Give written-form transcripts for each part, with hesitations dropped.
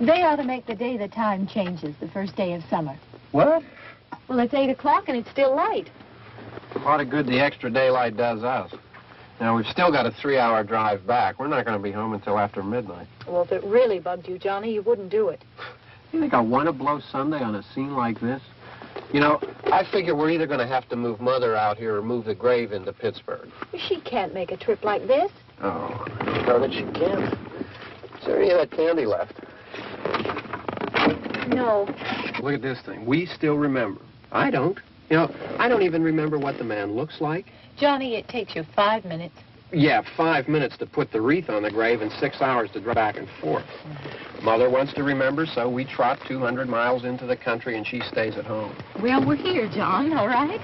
They ought to make the day the time changes, the first day of summer. What? Well, it's 8 o'clock and it's still light. A lot of good the extra daylight does us. Now, we've still got a 3-hour drive back. We're not going to be home until after midnight. Well, if it really bugged you, Johnny, you wouldn't do it. You think I want to blow Sunday on a scene like this? You know, I figure we're either going to have to move Mother out here or move the grave into Pittsburgh. She can't make a trip like this. Oh, I don't know that she can. Is there any of that candy left? No. Look at this thing. We still remember. I don't. You know, I don't even remember what the man looks like. Johnny, it takes you 5 minutes. Yeah, 5 minutes to put the wreath on the grave and 6 hours to drive back and forth. Mother wants to remember, so we trot 200 miles into the country and she stays at home. Well, we're here, John, all right?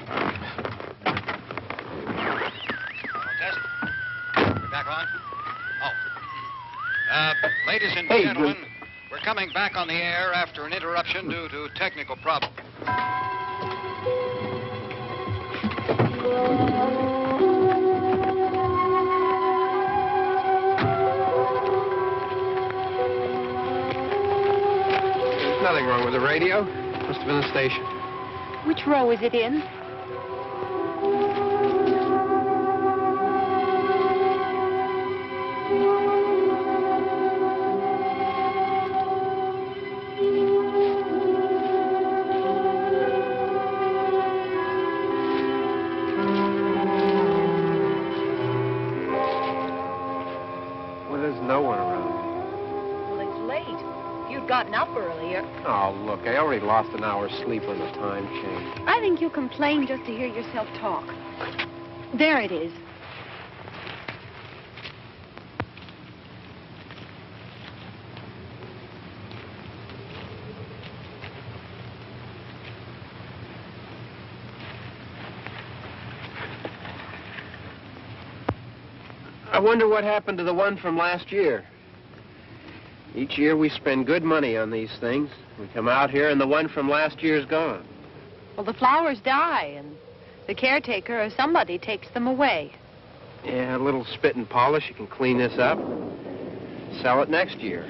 Test. We're back on? Oh. Ladies and gentlemen, we're coming back on the air after an interruption due to technical problem. There's nothing wrong with the radio. Must have been the station. Which row is it in? Gotten up earlier. Oh, look, I already lost an hour's sleep when the time changed. I think you complain just to hear yourself talk. There it is. I wonder what happened to the one from last year. Each year we spend good money on these things. We come out here and the one from last year's gone. Well, the flowers die and the caretaker or somebody takes them away. Yeah, a little spit and polish. You can clean this up. Sell it next year.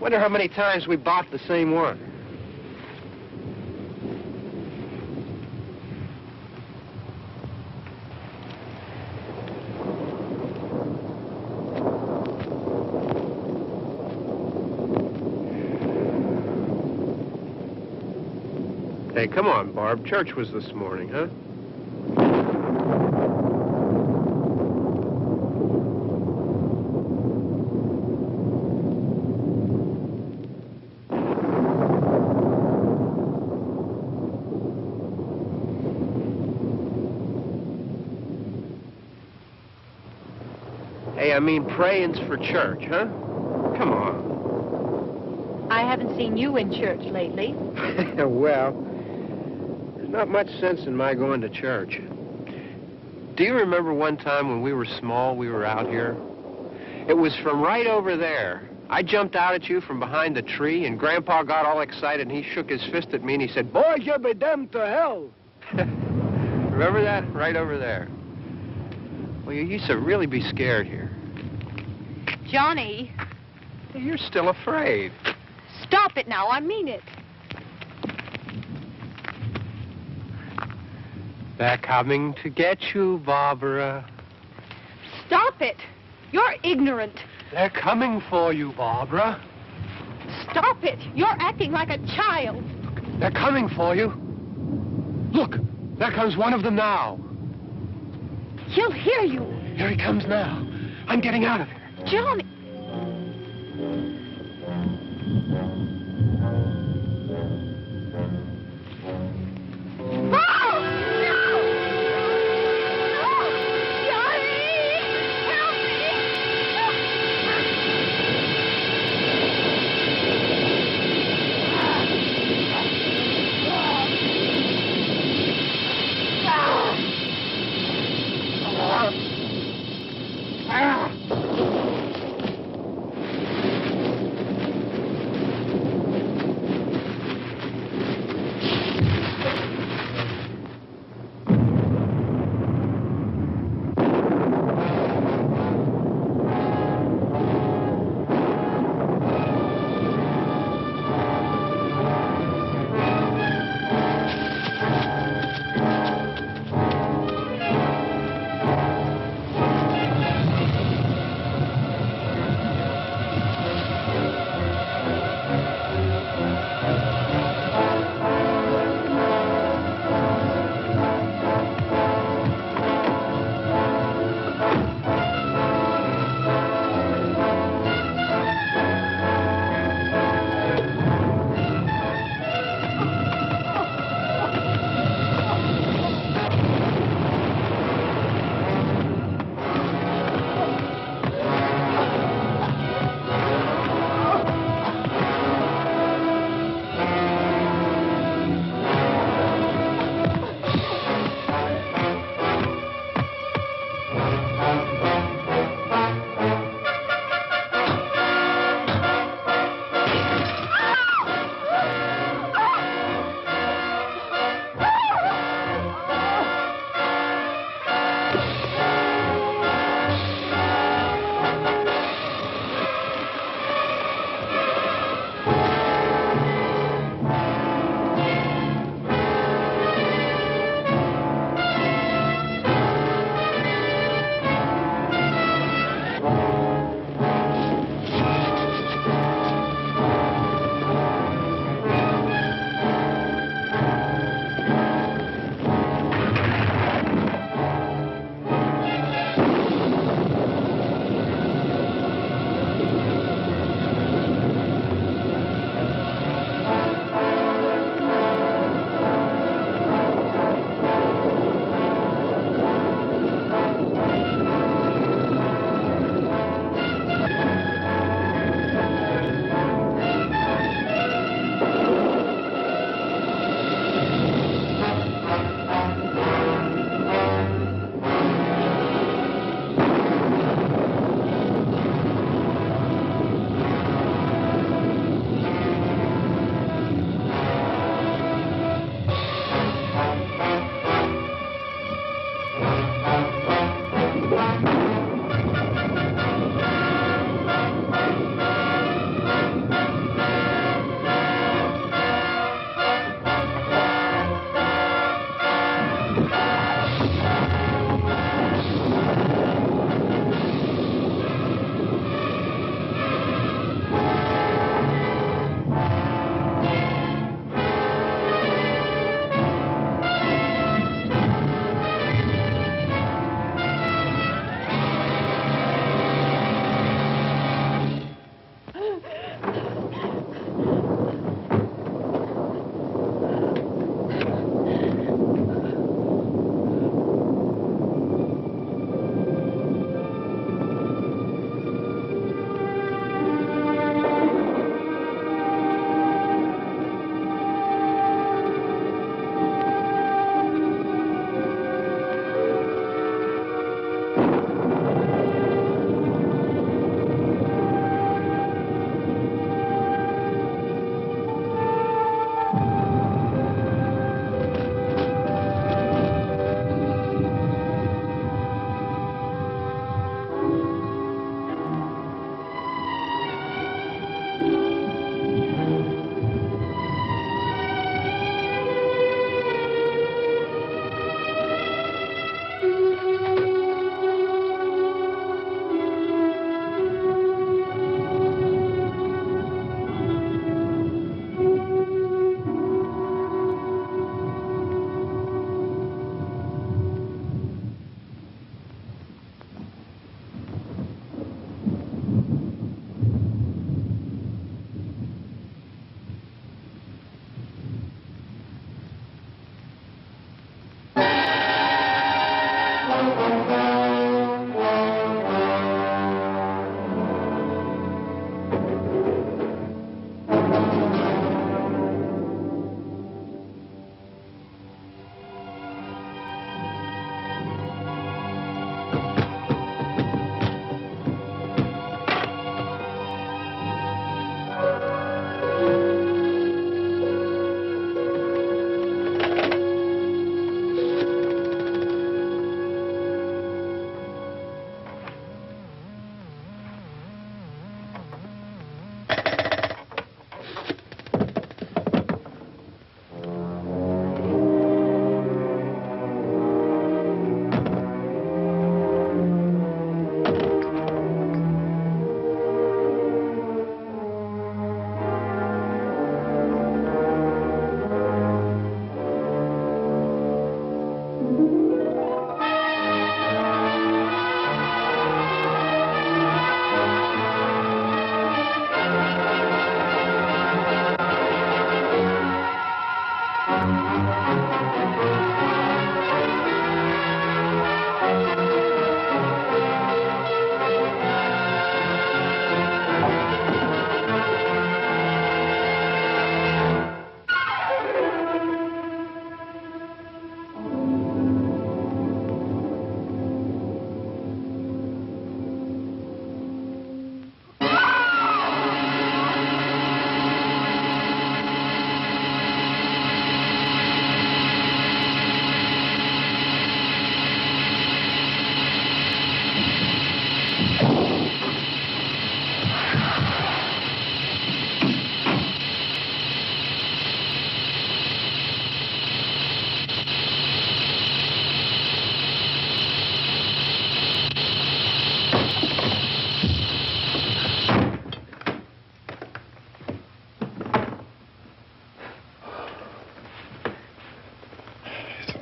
Wonder how many times we bought the same one. Hey, come on, Barb. Church was this morning, huh? I mean praying's for church, huh? Come on. I haven't seen you in church lately. Well, there's not much sense in my going to church. Do you remember one time when we were small, we were out here? It was from right over there. I jumped out at you from behind the tree, and Grandpa got all excited, and he shook his fist at me, and he said, "Boys, you'll be damned to hell." Remember that? Right over there. Well, you used to really be scared here. Johnny, You're still afraid. stop it now. I mean it. They're coming to get you, Barbara. Stop it. You're ignorant. They're coming for you, Barbara. Stop it. You're acting like a child. They're coming for you. Look, there comes one of them now. He'll hear you. Here he comes now. I'm getting out of here. Johnny.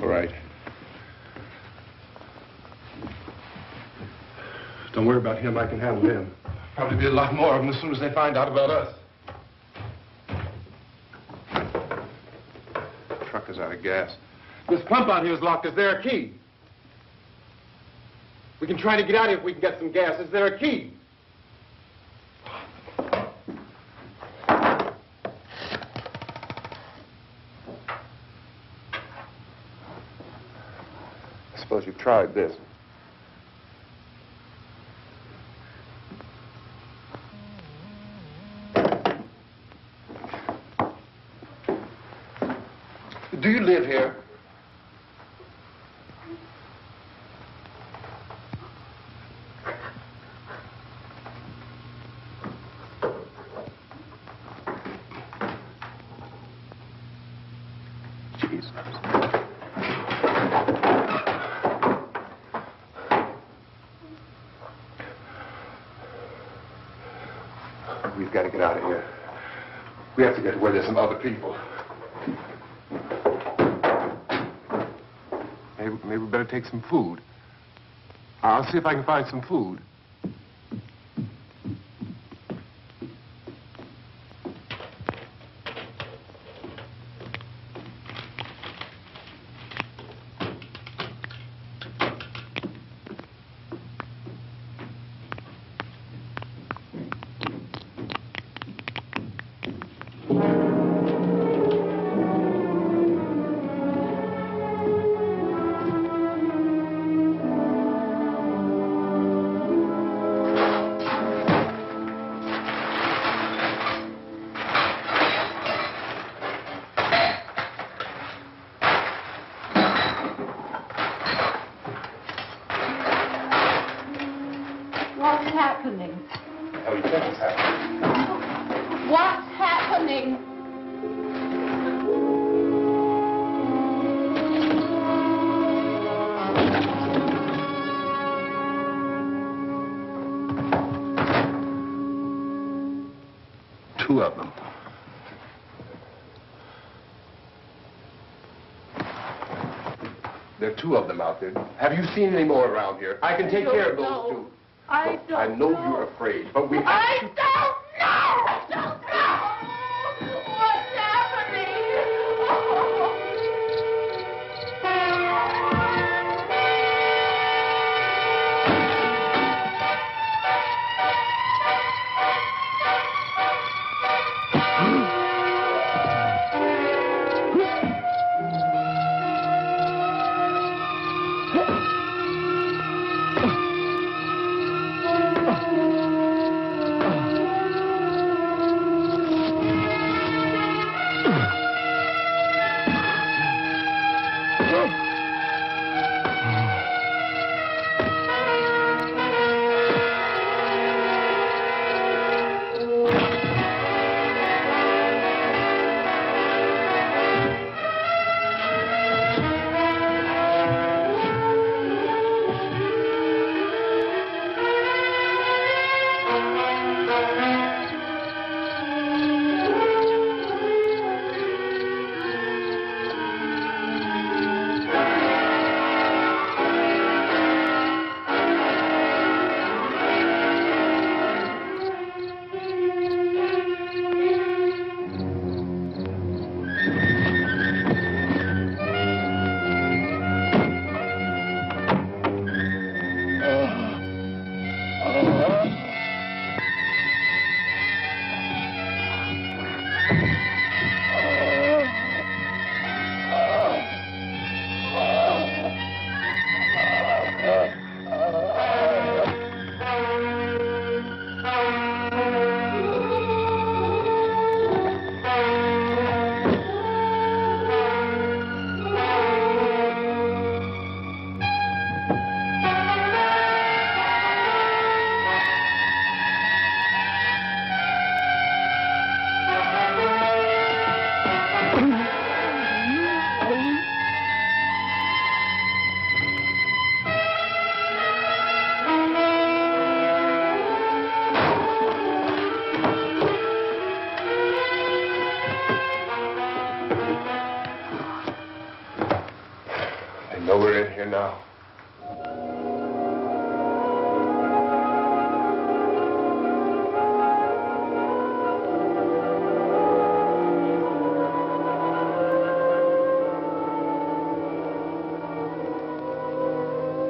right. Don't worry about him. I can handle him. Probably be a lot more of them as soon as they find out about us. The truck is out of gas. This pump out here is locked. Is there a key? We can try to get out here if we can get some gas. Is there a key? I suppose you've tried this. Do you live here? Jesus. We've got to get out of here. We have to get to where there's some other people. Maybe we better take some food. I'll see if I can find some food. What's happening? What do you think is happening? What's happening? Two of them. There are two of them out there. Have you seen any more around here? I can take care of those two. I I know you're afraid, but we have to... I don't know! I don't know! What's happening? here now.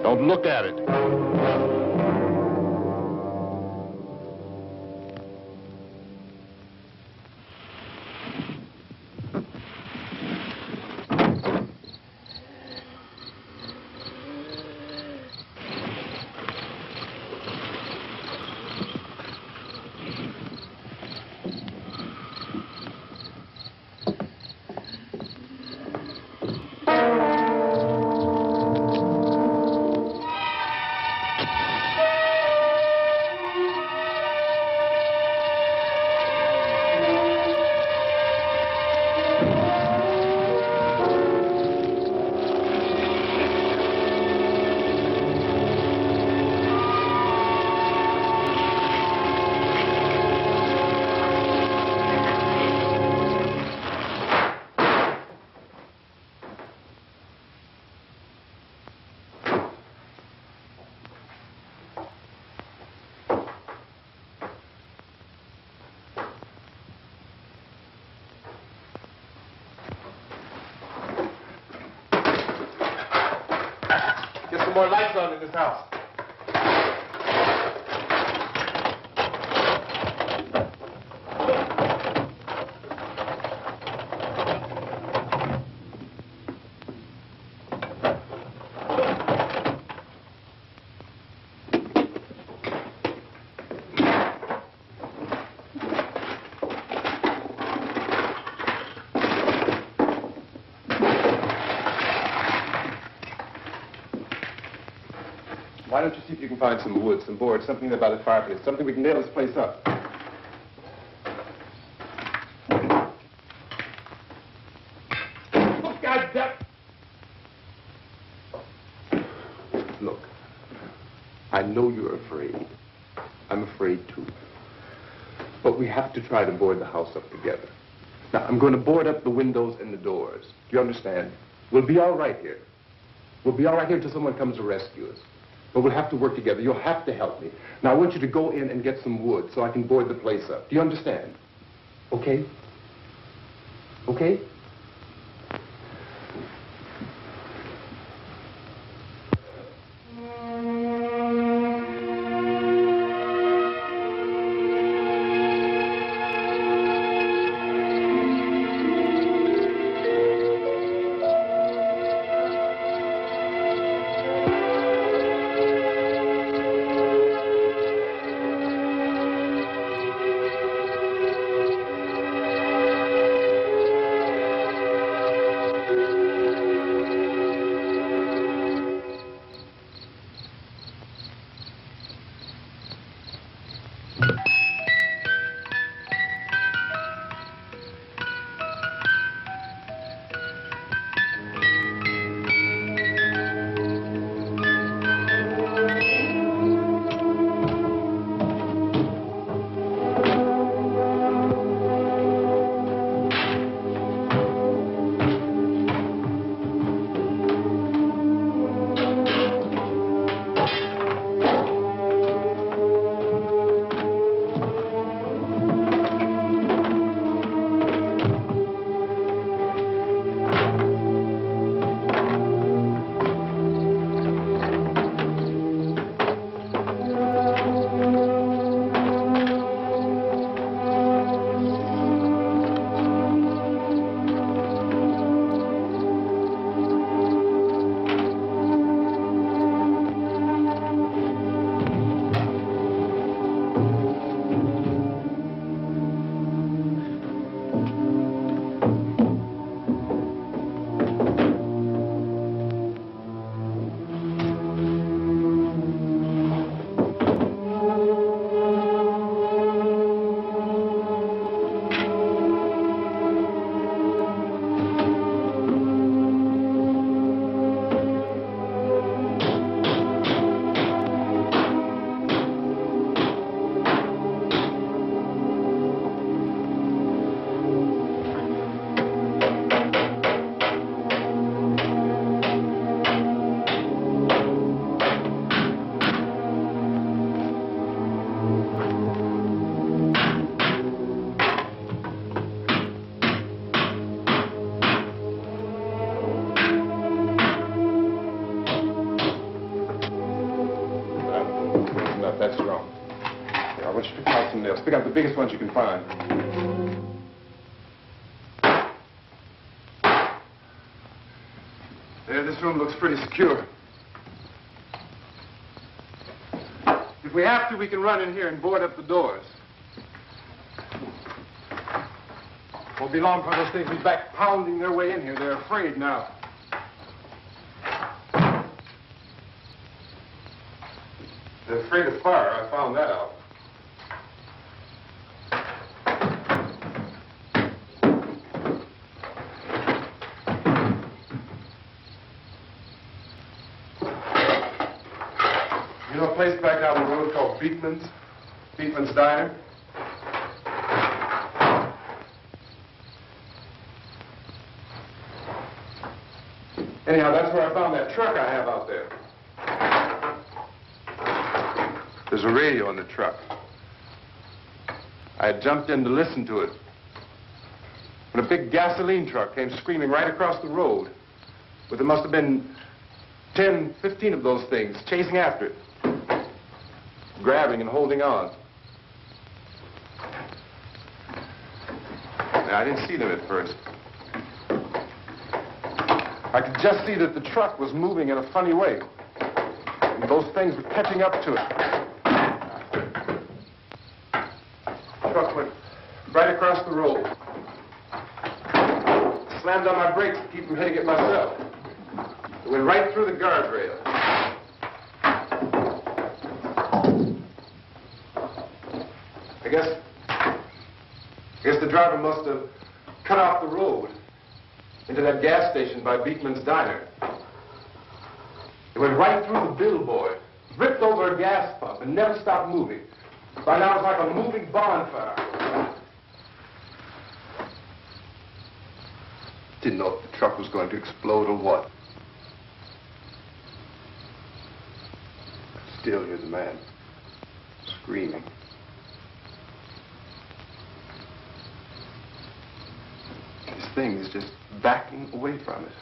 Don't look at it. Get some more lights on in this house. Why don't you see if you can find some wood, some board, something about the fireplace, something we can nail this place up. Oh, God damn. Look, I know you're afraid. I'm afraid too. But we have to try to board the house up together. Now, I'm going to board up the windows and the doors. Do you understand? We'll be all right here. We'll be all right here until someone comes to rescue us. But we'll have to work together. You'll have to help me. Now, I want you to go in and get some wood so I can board the place up. Do you understand? Okay? Okay? Just pick up the biggest ones you can find. There, this room looks pretty secure. If we have to, we can run in here and board up the doors. Won't be long before those things be back pounding their way in here. They're afraid now. They're afraid of fire. I found that out. You know a place back down the road called Beekman's Diner? Anyhow, that's where I found that truck I have out there. There's a radio in the truck. I had jumped in to listen to it when a big gasoline truck came screaming right across the road. But there must have been 10, 15 of those things chasing after it, grabbing and holding on. Now, I didn't see them at first. I could just see that the truck was moving in a funny way. And those things were catching up to it. The truck went right across the road. Slammed on my brakes to keep from hitting it myself. It went right through the guardrail. I guess the driver must have cut off the road into that gas station by Beekman's Diner. It went right through the billboard, ripped over a gas pump, and never stopped moving. By now, it was like a moving bonfire. Didn't know if the truck was going to explode or what. I still hear the man screaming. This thing is just backing away from it.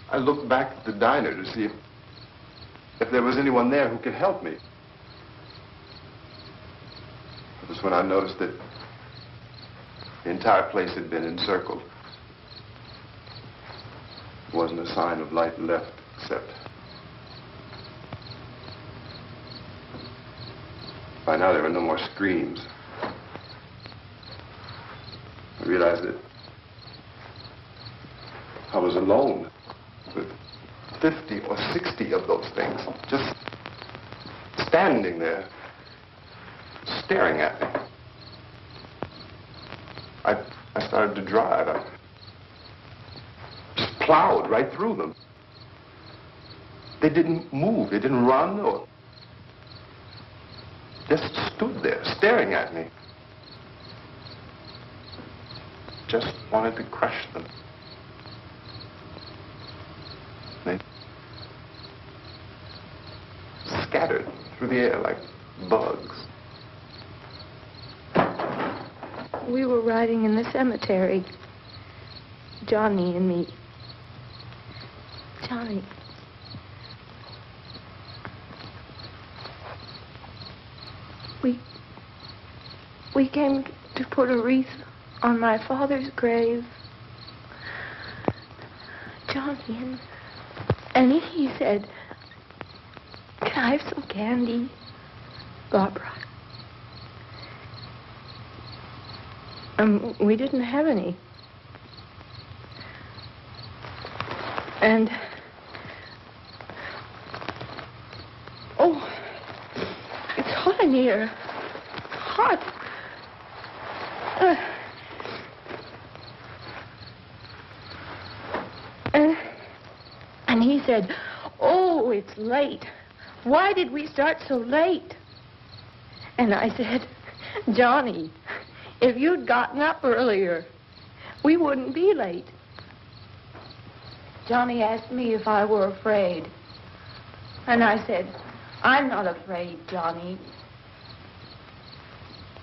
I looked back at the diner to see if there was anyone there who could help me. It was when I noticed that the entire place had been encircled. There wasn't a sign of life left except by now there were no more screams. I realized that I was alone with 50 or 60 of those things, just standing there, staring at me. I started to drive. I just plowed right through them. They didn't move. They didn't run or just stood there, staring at me. Just wanted to crush them. They scattered through the air like bugs. We were riding in the cemetery, Johnny and me. Johnny. We came to put a wreath on my father's grave. Johnny, and he said, "Can I have some candy, Barbara?" We didn't have any. And, oh, it's hot in here. Hot. And he said, "Oh, it's late. Why did we start so late?" And I said, "Johnny, if you'd gotten up earlier, we wouldn't be late." Johnny asked me if I were afraid. And I said, "I'm not afraid, Johnny."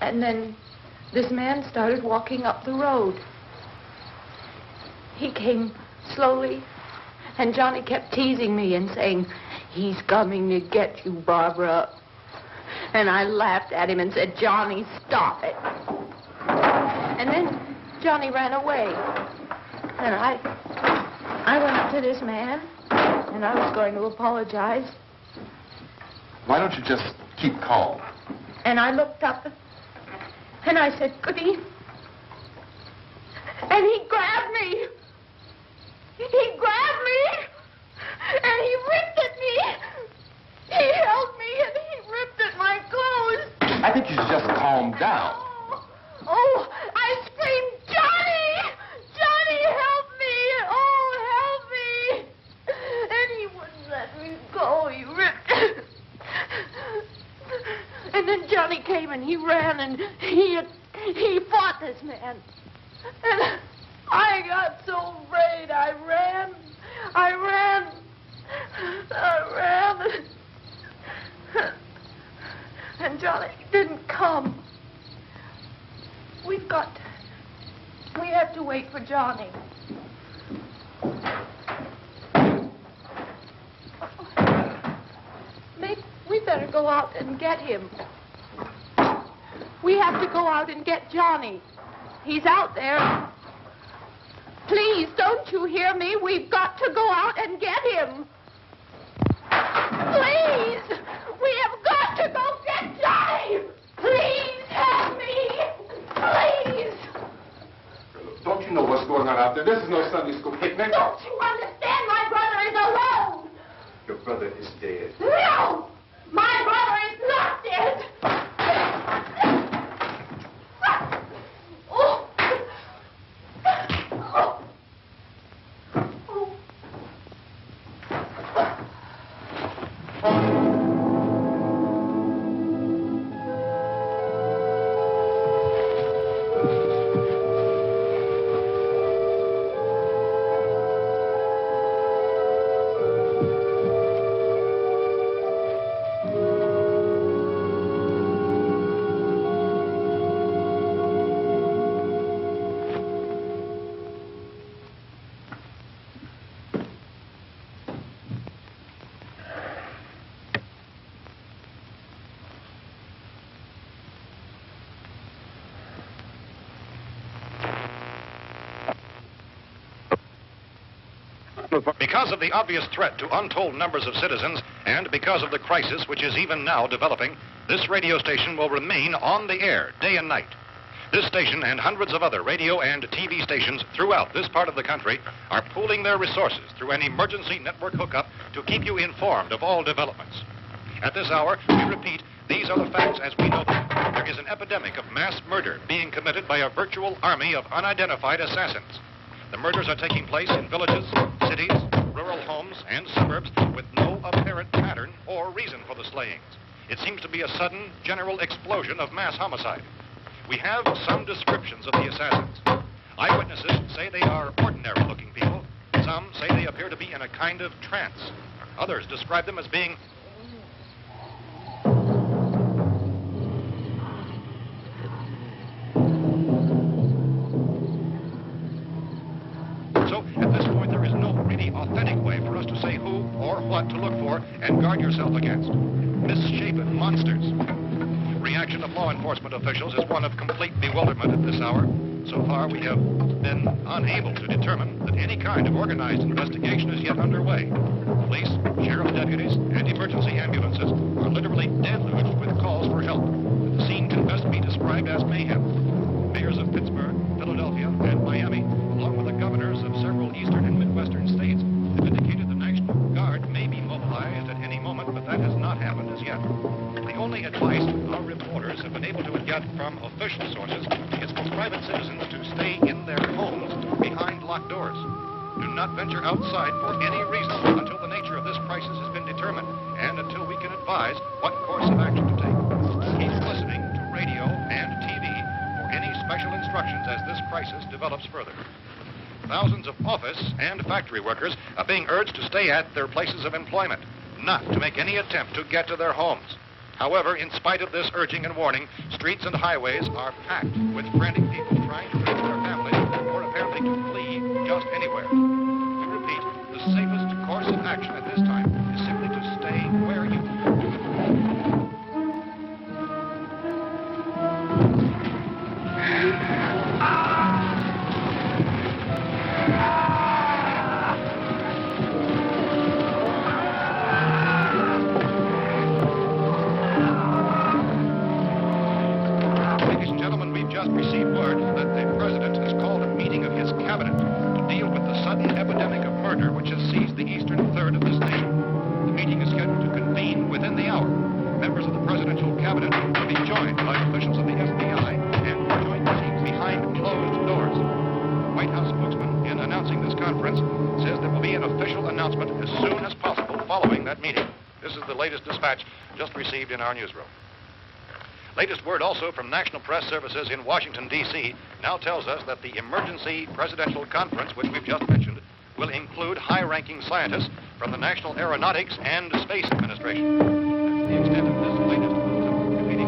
And then this man started walking up the road. He came slowly, and Johnny kept teasing me and saying, "He's coming to get you, Barbara." And I laughed at him and said, Johnny, stop it. And then Johnny ran away. And I went up to this man, and I was going to apologize. Why don't you just keep calm? And I looked up, and I said, good evening. And he grabbed me. He grabbed me, and he ripped at me. He held me, and he ripped at my clothes. I think you should just calm down. Oh, I screamed, Johnny! Johnny, help me! Oh, help me! And he wouldn't let me go. He ripped. And then Johnny came and he ran and he fought this man. And I got so afraid. I ran. And Johnny didn't come. We have to wait for Johnny. We better go out and get him. We have to go out and get Johnny. He's out there. Please, don't you hear me? We've got to go out and get him. Please! We have got to go get Johnny! Please help me! Please! Don't you know what's going on out there? This is no Sunday school picnic. Don't you understand? My brother is alone! Your brother is dead. No! My brother is not dead! Oh. Because of the obvious threat to untold numbers of citizens, and because of the crisis which is even now developing, this radio station will remain on the air day and night. This station and hundreds of other radio and TV stations throughout this part of the country are pooling their resources through an emergency network hookup to keep you informed of all developments. At this hour, we repeat, these are the facts as we know them. There is an epidemic of mass murder being committed by a virtual army of unidentified assassins. The murders are taking place in villages, cities, rural homes, and suburbs with no apparent pattern or reason for the slayings. It seems to be a sudden, general explosion of mass homicide. We have some descriptions of the assassins. Eyewitnesses say they are ordinary-looking people. Some say they appear to be in a kind of trance. Others describe them as being at this point, there is no really authentic way for us to say who or what to look for and guard yourself against. Misshapen monsters. Reaction of law enforcement officials is one of complete bewilderment at this hour. So far, we have been unable to determine that any kind of organized investigation is yet underway. Police, sheriff deputies, and emergency ambulances are literally deluged with calls for help. The scene can best be described as mayhem. Mayors of Pittsburgh, Philadelphia, and Miami, along with the governors of several eastern and midwestern states, have indicated the National Guard may be mobilized at any moment, but that has not happened as yet. The only advice our reporters have been able to get from official sources is for private citizens to stay in their homes behind locked doors. Do not venture outside for any reason until the nature of this crisis has been determined and until we can advise what course of action to take. Keep listening to radio and TV for any special instructions as this crisis develops further. Thousands of office and factory workers are being urged to stay at their places of employment, not to make any attempt to get to their homes. However, in spite of this urging and warning, streets and highways are packed with frantic people trying to reach their families or apparently to flee just anywhere. We repeat, the safest course of action at this time is simply to stay where you are. received word that the president has called a meeting of his cabinet to deal with the sudden epidemic of murder which has seized the eastern third of this nation. The meeting is scheduled to convene within the hour. Members of the presidential cabinet will be joined by officials of the FBI and joint meetings behind closed doors. The White House spokesman, in announcing this conference, says there will be an official announcement as soon as possible following that meeting. This is the latest dispatch just received in our newsroom. Latest word also from National Press Services in Washington, D.C. now tells us that the emergency presidential conference, which we've just mentioned, will include high-ranking scientists from the National Aeronautics and Space Administration. That's the extent of this latest meeting.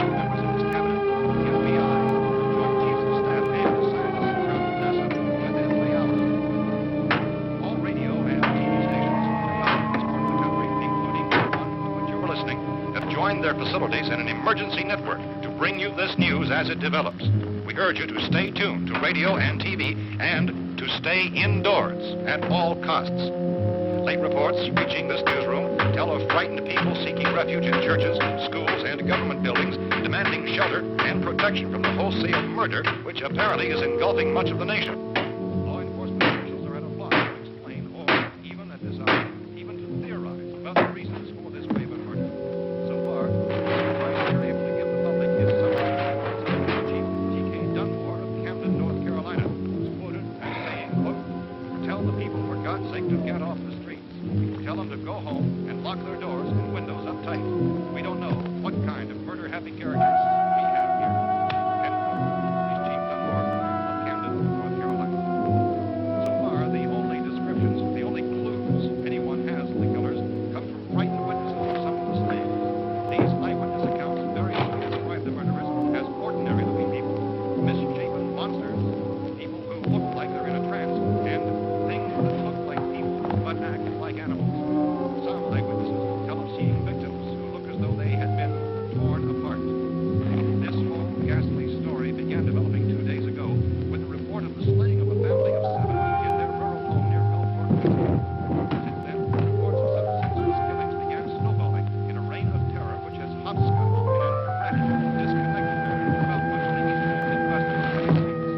Members of this cabinet, the FBI, Joint Chiefs of Staff, and scientists from NASA within the hour. All radio and TV stations throughout this part of the country, including the one to which you're listening, have joined their facilities in an emergency network to bring you this news as it develops. We urge you to stay tuned to radio and TV and to stay indoors at all costs. Late reports reaching this newsroom tell of frightened people seeking refuge in churches, schools, and government buildings, demanding shelter and protection from the wholesale murder which apparently is engulfing much of the nation. Law enforcement officials are at a loss to explain or, even at this hour, even to theorize about the reasons for this wave of murder. So far, the advice they're able to give the public is summary. Chief T.K. Dunmore of Camden, North Carolina, was quoted as saying, quote, "Tell the people, for God's sake, to get off the streets. Tell them to go home and lock their doors and windows up tight. We don't know what kind of murder-happy characters we have here." End quote. Police Chief Dunmore of Camden, North Carolina. So far, the only descriptions, the only clues anyone has of the killers come from frightened witnesses of some of the slaves. These eyewitness accounts variously describe the murderers as ordinary-looking people, misshapen monsters, people who look like they're in a trance, and things that look like people but act like animals. Some eyewitnesses tell of seeing victims who look as though they had been torn apart. This whole ghastly story began developing 2 days ago with the report of the slaying of a family of 7 in their rural home near Belfort, Virginia. Since then, reports of such senseless killings began snowballing in a reign of terror which has hopscotched and erratic, disconnected throughout much of the eastern and western United States.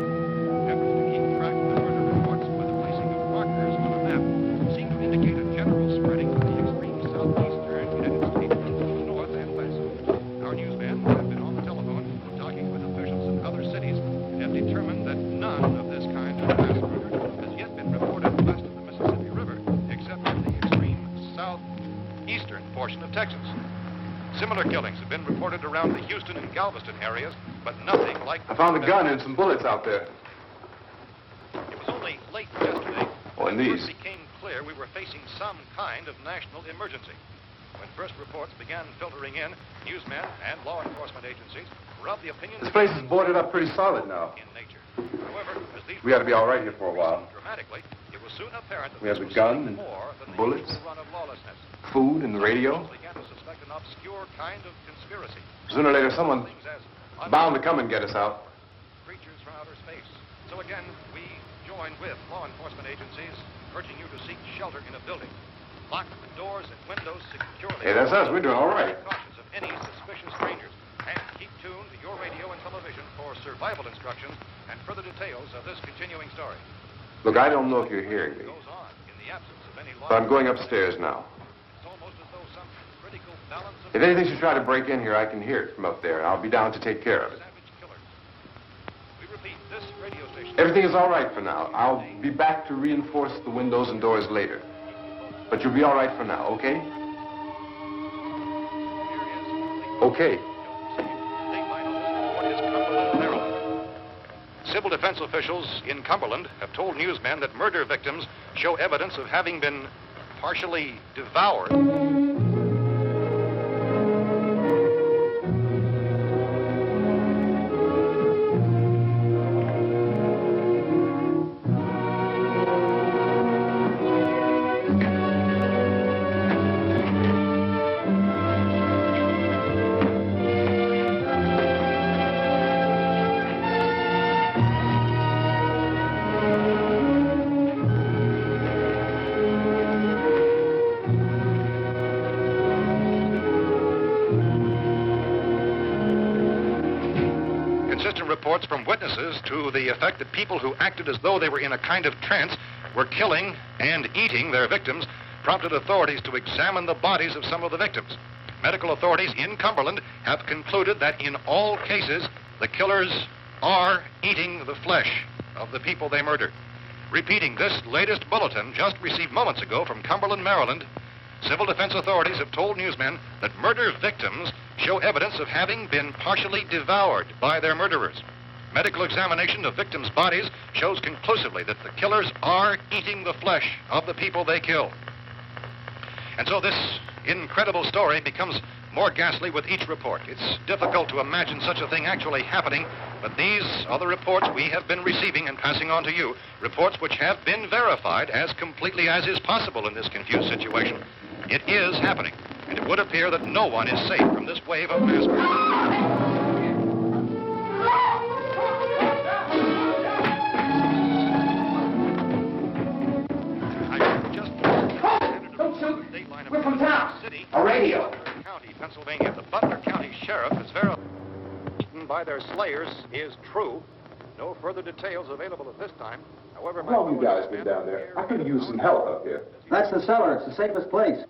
Efforts to keep track of the murder reports with the placing of markers on a map seem to indicate a general spreading of the extreme southeastern United States into the north and west. Our newsmen have been on the telephone talking with officials in other cities and have determined that none of this kind of mass murder has yet been reported west of the Mississippi River, except in the extreme southeastern portion of Texas. Similar killings have been reported around the Houston and Galveston areas, but nothing like... I found a gun and some bullets out there. It was only late yesterday Oh, and when it these. first became clear we were facing some kind of national emergency. When first reports began filtering in, newsmen and law enforcement agencies were of the opinion This place is boarded up pretty solid now. in nature. However, as these We ought to be all right here for a while. dramatically, it was soon apparent that We have this the was gun something and more than the bullets. usual run of lawlessness. Food and the radio. Some began to suspect an obscure kind of conspiracy. Sooner or later, someone Things as bound to come and get us out. creatures from outer space. So again, we joined with law enforcement agencies, urging you to seek shelter in a building. Lock the doors and windows securely. Hey, that's us. We're doing all right. Be cautious of any suspicious strangers. And keep tuned to your radio and television for survival instructions and further details of this continuing story. Look, I don't know if you're hearing me, It goes on in the absence of any law. but I'm going upstairs now. It's almost as though some critical balance of If anything should try to break in here, I can hear it from up there, and I'll be down to take care of it. savage killers. We repeat, this radio station... Everything is all right for now. I'll be back to reinforce the windows and doors later. But you'll be all right for now, okay? Okay. Civil defense officials in Cumberland have told newsmen that murder victims show evidence of having been partially devoured. inconsistent reports from witnesses to the effect that people who acted as though they were in a kind of trance were killing and eating their victims prompted authorities to examine the bodies of some of the victims. Medical authorities in Cumberland have concluded that in all cases, the killers are eating the flesh of the people they murdered. Repeating this latest bulletin just received moments ago from Cumberland, Maryland, civil defense authorities have told newsmen that murder victims show evidence of having been partially devoured by their murderers. Medical examination of victims' bodies shows conclusively that the killers are eating the flesh of the people they kill. And so this incredible story becomes more ghastly with each report. It's difficult to imagine such a thing actually happening, but these are the reports we have been receiving and passing on to you, reports which have been verified as completely as is possible in this confused situation. It is happening, and it would appear that no one is safe from this wave of mass murder. We're from town. A radio. County, Pennsylvania. The Butler County Sheriff is verified by their slayers is true. No further details available at this time. However, How long you guys been down there? I could use some help up here. That's the cellar. It's the safest place.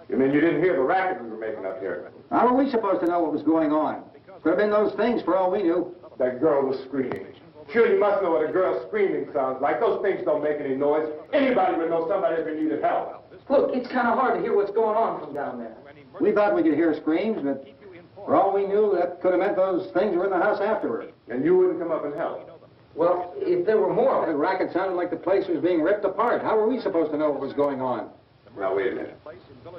You mean you didn't hear the racket we were making up here? How were we supposed to know what was going on? Could have been those things for all we knew. That girl was screaming. Sure, you must know what a girl screaming sounds like. Those things don't make any noise. Anybody would know somebody ever needed help. Look, it's kind of hard to hear what's going on from down there. We thought we could hear screams, but for all we knew, that could have meant those things were in the house afterward. And you wouldn't come up and help? Well, if there were more... The racket sounded like the place was being ripped apart. How were we supposed to know what was going on? Now, wait a minute.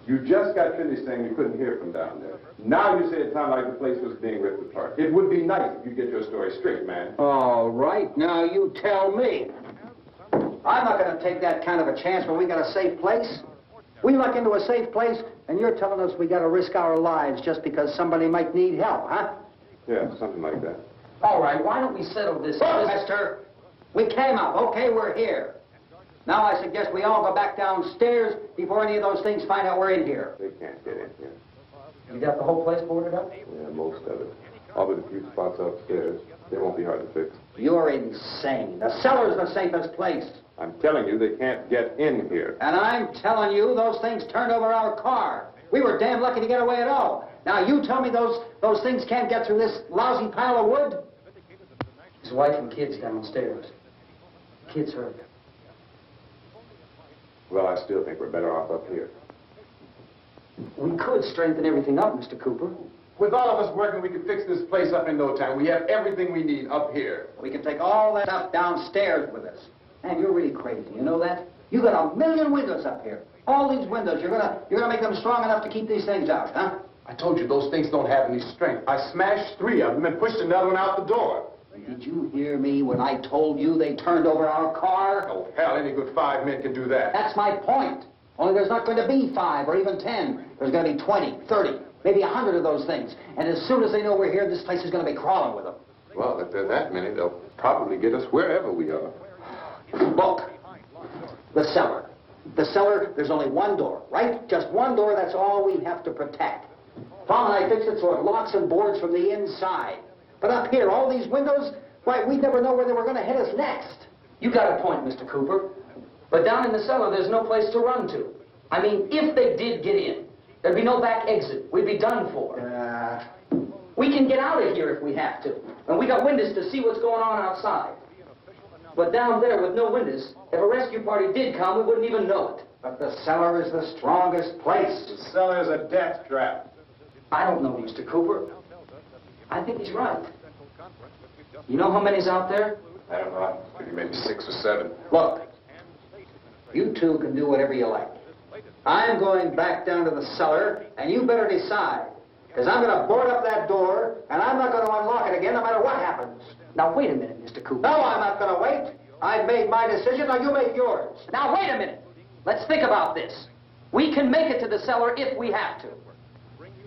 You just got finished saying you couldn't hear from down there. Now you say it sounded like the place was being ripped apart. It would be nice if you get your story straight, man. All right, now you tell me. I'm not going to take that kind of a chance when we got a safe place. We luck into a safe place, and you're telling us we got to risk our lives just because somebody might need help, huh? Yeah, something like that. All right, why don't we settle this? Look, mister, we came up. Okay, we're here. Now I suggest we all go back downstairs before any of those things find out we're in here. They can't get in here. You got the whole place boarded up? Yeah, most of it. All but a few spots upstairs. They won't be hard to fix. You're insane. The cellar's the safest place. I'm telling you, they can't get in here. And I'm telling you, those things turned over our car. We were damn lucky to get away at all. Now you tell me those things can't get through this lousy pile of wood? His wife and kids downstairs. Kids hurt. Well, I still think we're better off up here. We could strengthen everything up, Mr. Cooper. With all of us working, we could fix this place up in no time. We have everything we need up here. We can take all that stuff downstairs with us. Man, you're really crazy. You know that? You got 1 million windows up here. All these windows, you're gonna make them strong enough to keep these things out, huh? I told you those things don't have any strength. I smashed 3 of them and pushed another one out the door. Did you hear me when I told you they turned over our car? Oh, hell, any good 5 men can do that. That's my point. Only there's not going to be 5 or even 10. There's going to be 20, 30, maybe 100 of those things. And as soon as they know we're here, this place is going to be crawling with them. Well, if there are that many, they'll probably get us wherever we are. Look, the cellar. The cellar, there's only one door, right? Just one door, that's all we have to protect. Tom and I fixed it so it locks and boards from the inside. But up here, all these windows, why, we'd never know where they were going to hit us next. You got a point, Mr. Cooper. But down in the cellar, there's no place to run to. I mean, if they did get in, there'd be no back exit. We'd be done for. We can get out of here if we have to. And we got windows to see what's going on outside. But down there with no windows, if a rescue party did come, we wouldn't even know it. But the cellar is the strongest place. The cellar is a death trap. I don't know, Mr. Cooper. I think he's right. You know how many's out there? I don't know. Maybe 6 or 7. Look, you two can do whatever you like. I'm going back down to the cellar, and you better decide. Because I'm going to board up that door, and I'm not going to unlock it again no matter what happens. Now, wait a minute, Mr. Cooper. No, I'm not going to wait. I've made my decision, now you make yours. Now, wait a minute. Let's think about this. We can make it to the cellar if we have to.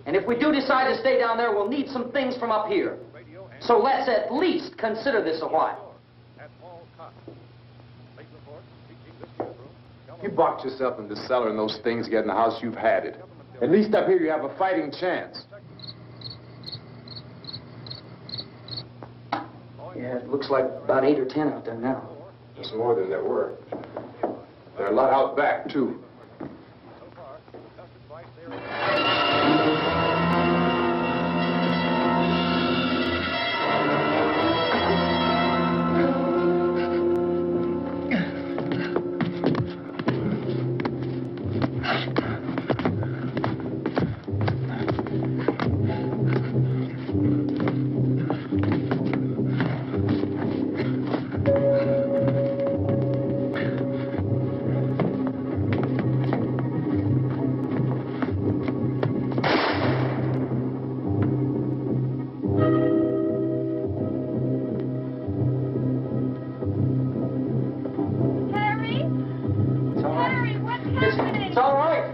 And if we do decide to stay down there, we'll need some things from up here. So let's at least consider this a while. You boxed yourself in the cellar and those things get in the house, you've had it. At least up here you have a fighting chance. Yeah, it looks like about 8 or 10 out there now. There's more than there were. There are a lot out back, too. It's all right.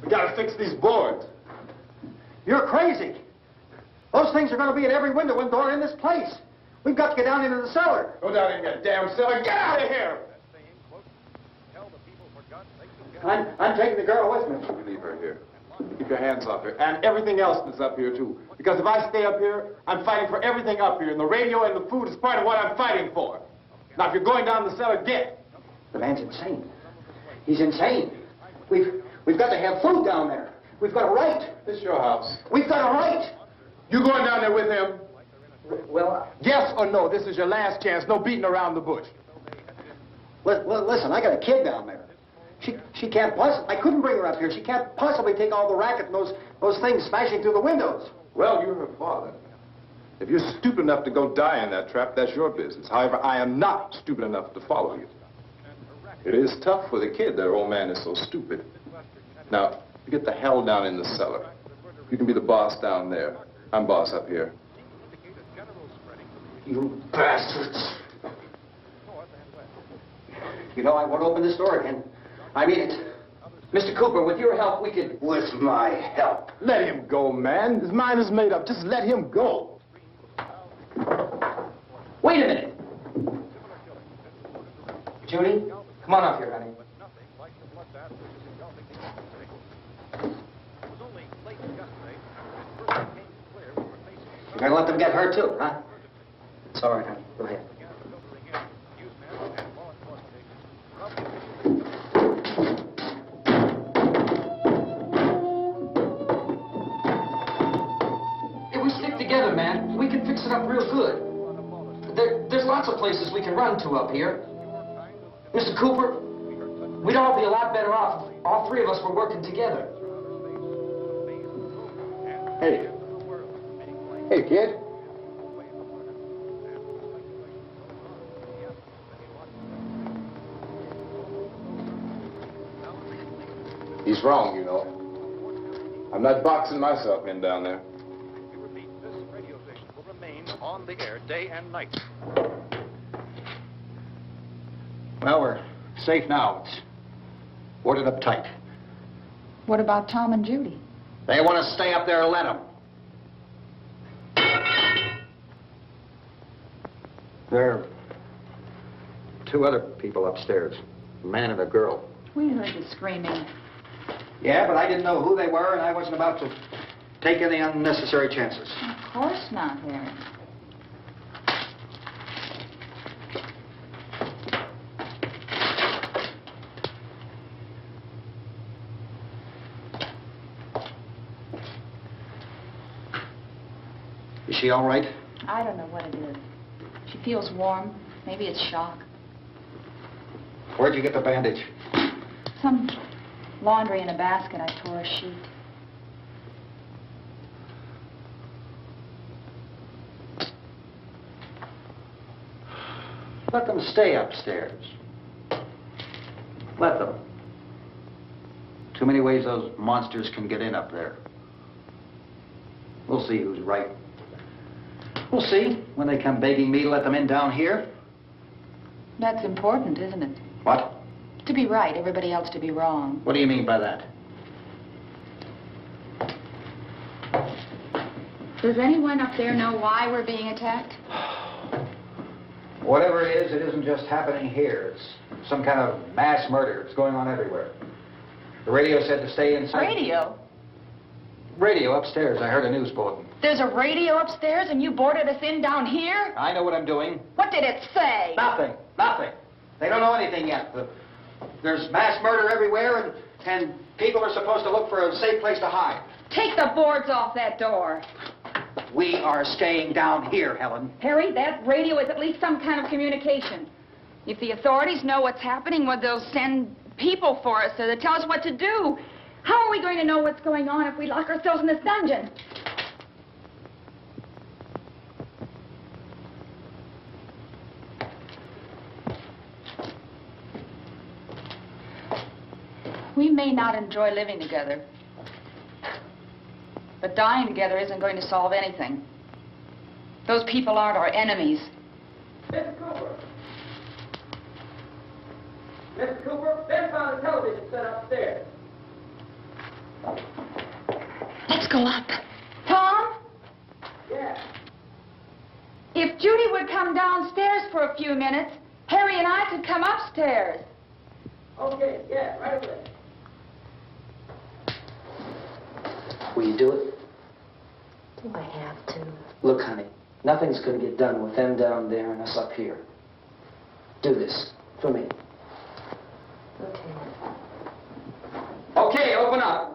We gotta fix these boards. You're crazy. Those things are going to be at every window and door in this place. We've got to get down into the cellar. Go down in that damn cellar. Get out of here! I'm taking the girl with me. You leave her here. Keep your hands off her. And everything else that's up here, too. Because if I stay up here, I'm fighting for everything up here. And the radio and the food is part of what I'm fighting for. Now, if you're going down the cellar, get. The man's insane. He's insane. We've got to have food down there. We've got a right. This is your house. We've got a right. You going down there with him? Well, Yes or no? This is your last chance. No beating around the bush. Listen, I got a kid down there. She can't possibly... I couldn't bring her up here. She can't possibly take all the racket and those things smashing through the windows. Well, you're her father. If you're stupid enough to go die in that trap, that's your business. However, I am not stupid enough to follow you. It is tough for the kid. Their old man is so stupid. Now, you get the hell down in the cellar. You can be the boss down there. I'm boss up here. You bastards. You know, I won't open this door again. I mean it. Mr. Cooper, with your help, we could... With my help. Let him go, man. His mind is made up. Just let him go. Wait a minute. Judy, come on up here, honey. You're going to let them get hurt, too, huh? It's all right, honey. Go ahead. If we stick together, man, we can fix it up real good. There's lots of places we can run to up here. Mr. Cooper, we'd all be a lot better off if all three of us were working together. Hey. Hey, kid. He's wrong, you know. I'm not boxing myself in down there. We repeat, this radio station will remain on the air day and night. Well, we're safe now. It's boarded up tight. What about Tom and Judy? They want to stay up there, let them. There are two other people upstairs, a man and a girl. We heard the screaming. Yeah, but I didn't know who they were, and I wasn't about to take any unnecessary chances. Of course not, Harry. Is she all right? I don't know what it is. She feels warm. Maybe it's shock. Where'd you get the bandage? Some laundry in a basket. I tore a sheet. Let them stay upstairs. Let them. Too many ways those monsters can get in up there. We'll see who's right. We'll see when they come begging me to let them in down here. That's important, isn't it? What? To be right, everybody else to be wrong. What do you mean by that? Does anyone up there know why we're being attacked? Whatever it is, it isn't just happening here. It's some kind of mass murder. It's going on everywhere. The radio said to stay inside. Radio? Radio upstairs. I heard a news bulletin. There's a radio upstairs and you boarded us in down here? I know what I'm doing. What did it say? Nothing. Nothing. They don't know anything yet. There's mass murder everywhere, and people are supposed to look for a safe place to hide. Take the boards off that door. We are staying down here, Helen. Harry, that radio is at least some kind of communication. If the authorities know what's happening, well, they'll send people for us so they'll tell us what to do. How are we going to know what's going on if we lock ourselves in this dungeon? We may not enjoy living together, but dying together isn't going to solve anything. Those people aren't our enemies. Mr. Cooper! Mr. Cooper, Ben found a television set upstairs. Let's go up. Tom? Yeah. If Judy would come downstairs for a few minutes, Harry and I could come upstairs. Okay, yeah, right away. Will you do it? Do I have to? Look, honey, nothing's going to get done with them down there and us up here. Do this for me. Okay. Okay, open up.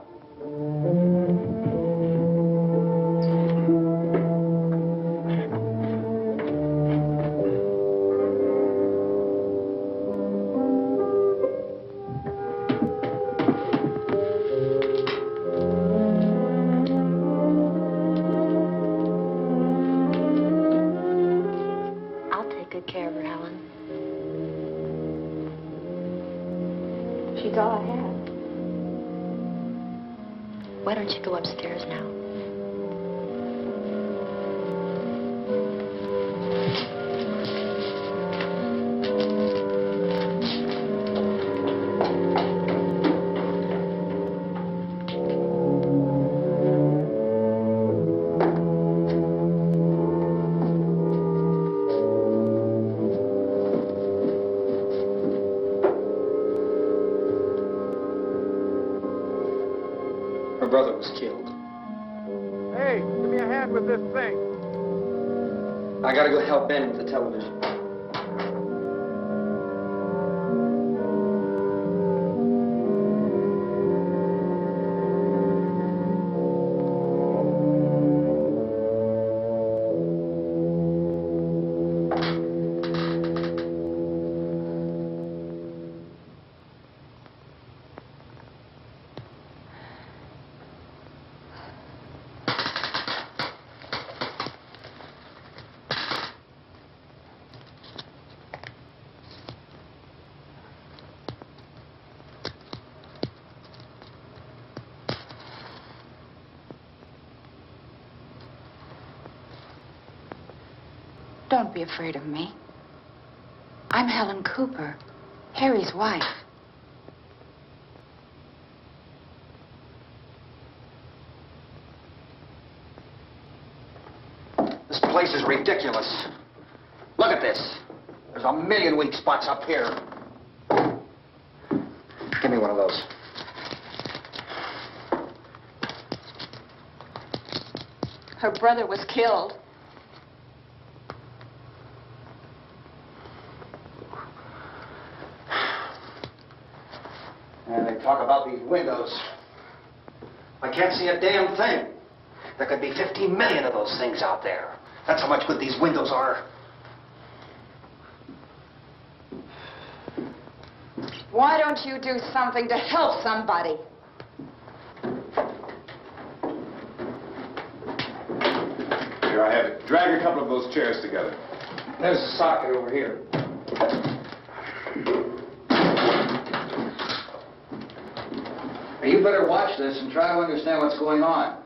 I'll take good care of her, Helen. She's all I have. Why don't you go upstairs now? Her brother was killed. Hey, give me a hand with this thing. I gotta go help Ben with the television. Don't be afraid of me. I'm Helen Cooper, Harry's wife. This place is ridiculous. Look at this. There's a million weak spots up here. Give me one of those. Her brother was killed. And they talk about these windows. I can't see a damn thing. There could be 15 million of those things out there. That's how much good these windows are. Why don't you do something to help somebody? Here, I have it. Drag a couple of those chairs together. There's a socket over here. You better watch this and try to understand what's going on.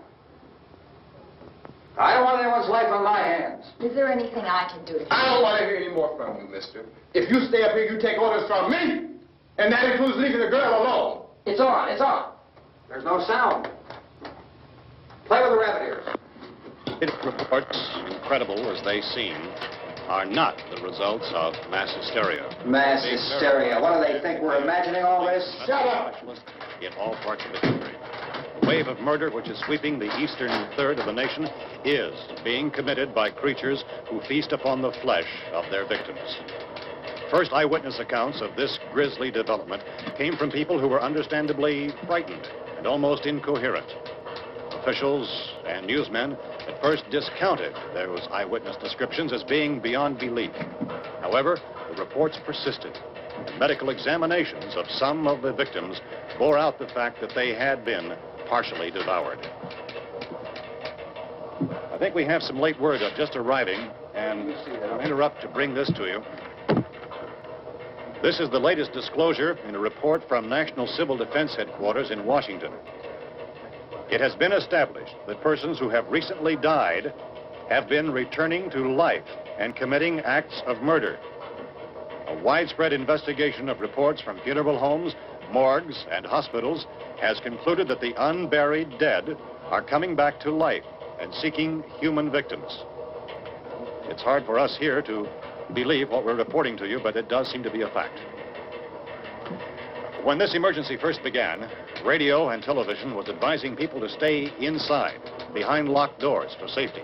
I don't want anyone's life on my hands. Is there anything I can do to help? I don't want to hear any more from you, mister. If you stay up here, you take orders from me. And that includes leaving the girl alone. It's on, it's on. There's no sound. Play with the rabbit ears. Reports, incredible as they seem, are not the results of mass hysteria. Mass hysteria. What do they think? We're imagining all this? Shut up! In all parts of the country. The wave of murder which is sweeping the eastern third of the nation is being committed by creatures who feast upon the flesh of their victims. First eyewitness accounts of this grisly development came from people who were understandably frightened and almost incoherent. Officials and newsmen at first discounted those eyewitness descriptions as being beyond belief. However, the reports persisted. And medical examinations of some of the victims bore out the fact that they had been partially devoured. I think we have some late word just arriving, and I'll interrupt to bring this to you. This is the latest disclosure in a report from National Civil Defense Headquarters in Washington. It has been established that persons who have recently died have been returning to life and committing acts of murder. A widespread investigation of reports from funeral homes, morgues, and hospitals has concluded that the unburied dead are coming back to life and seeking human victims. It's hard for us here to believe what we're reporting to you, but it does seem to be a fact. When this emergency first began, radio and television was advising people to stay inside, behind locked doors for safety.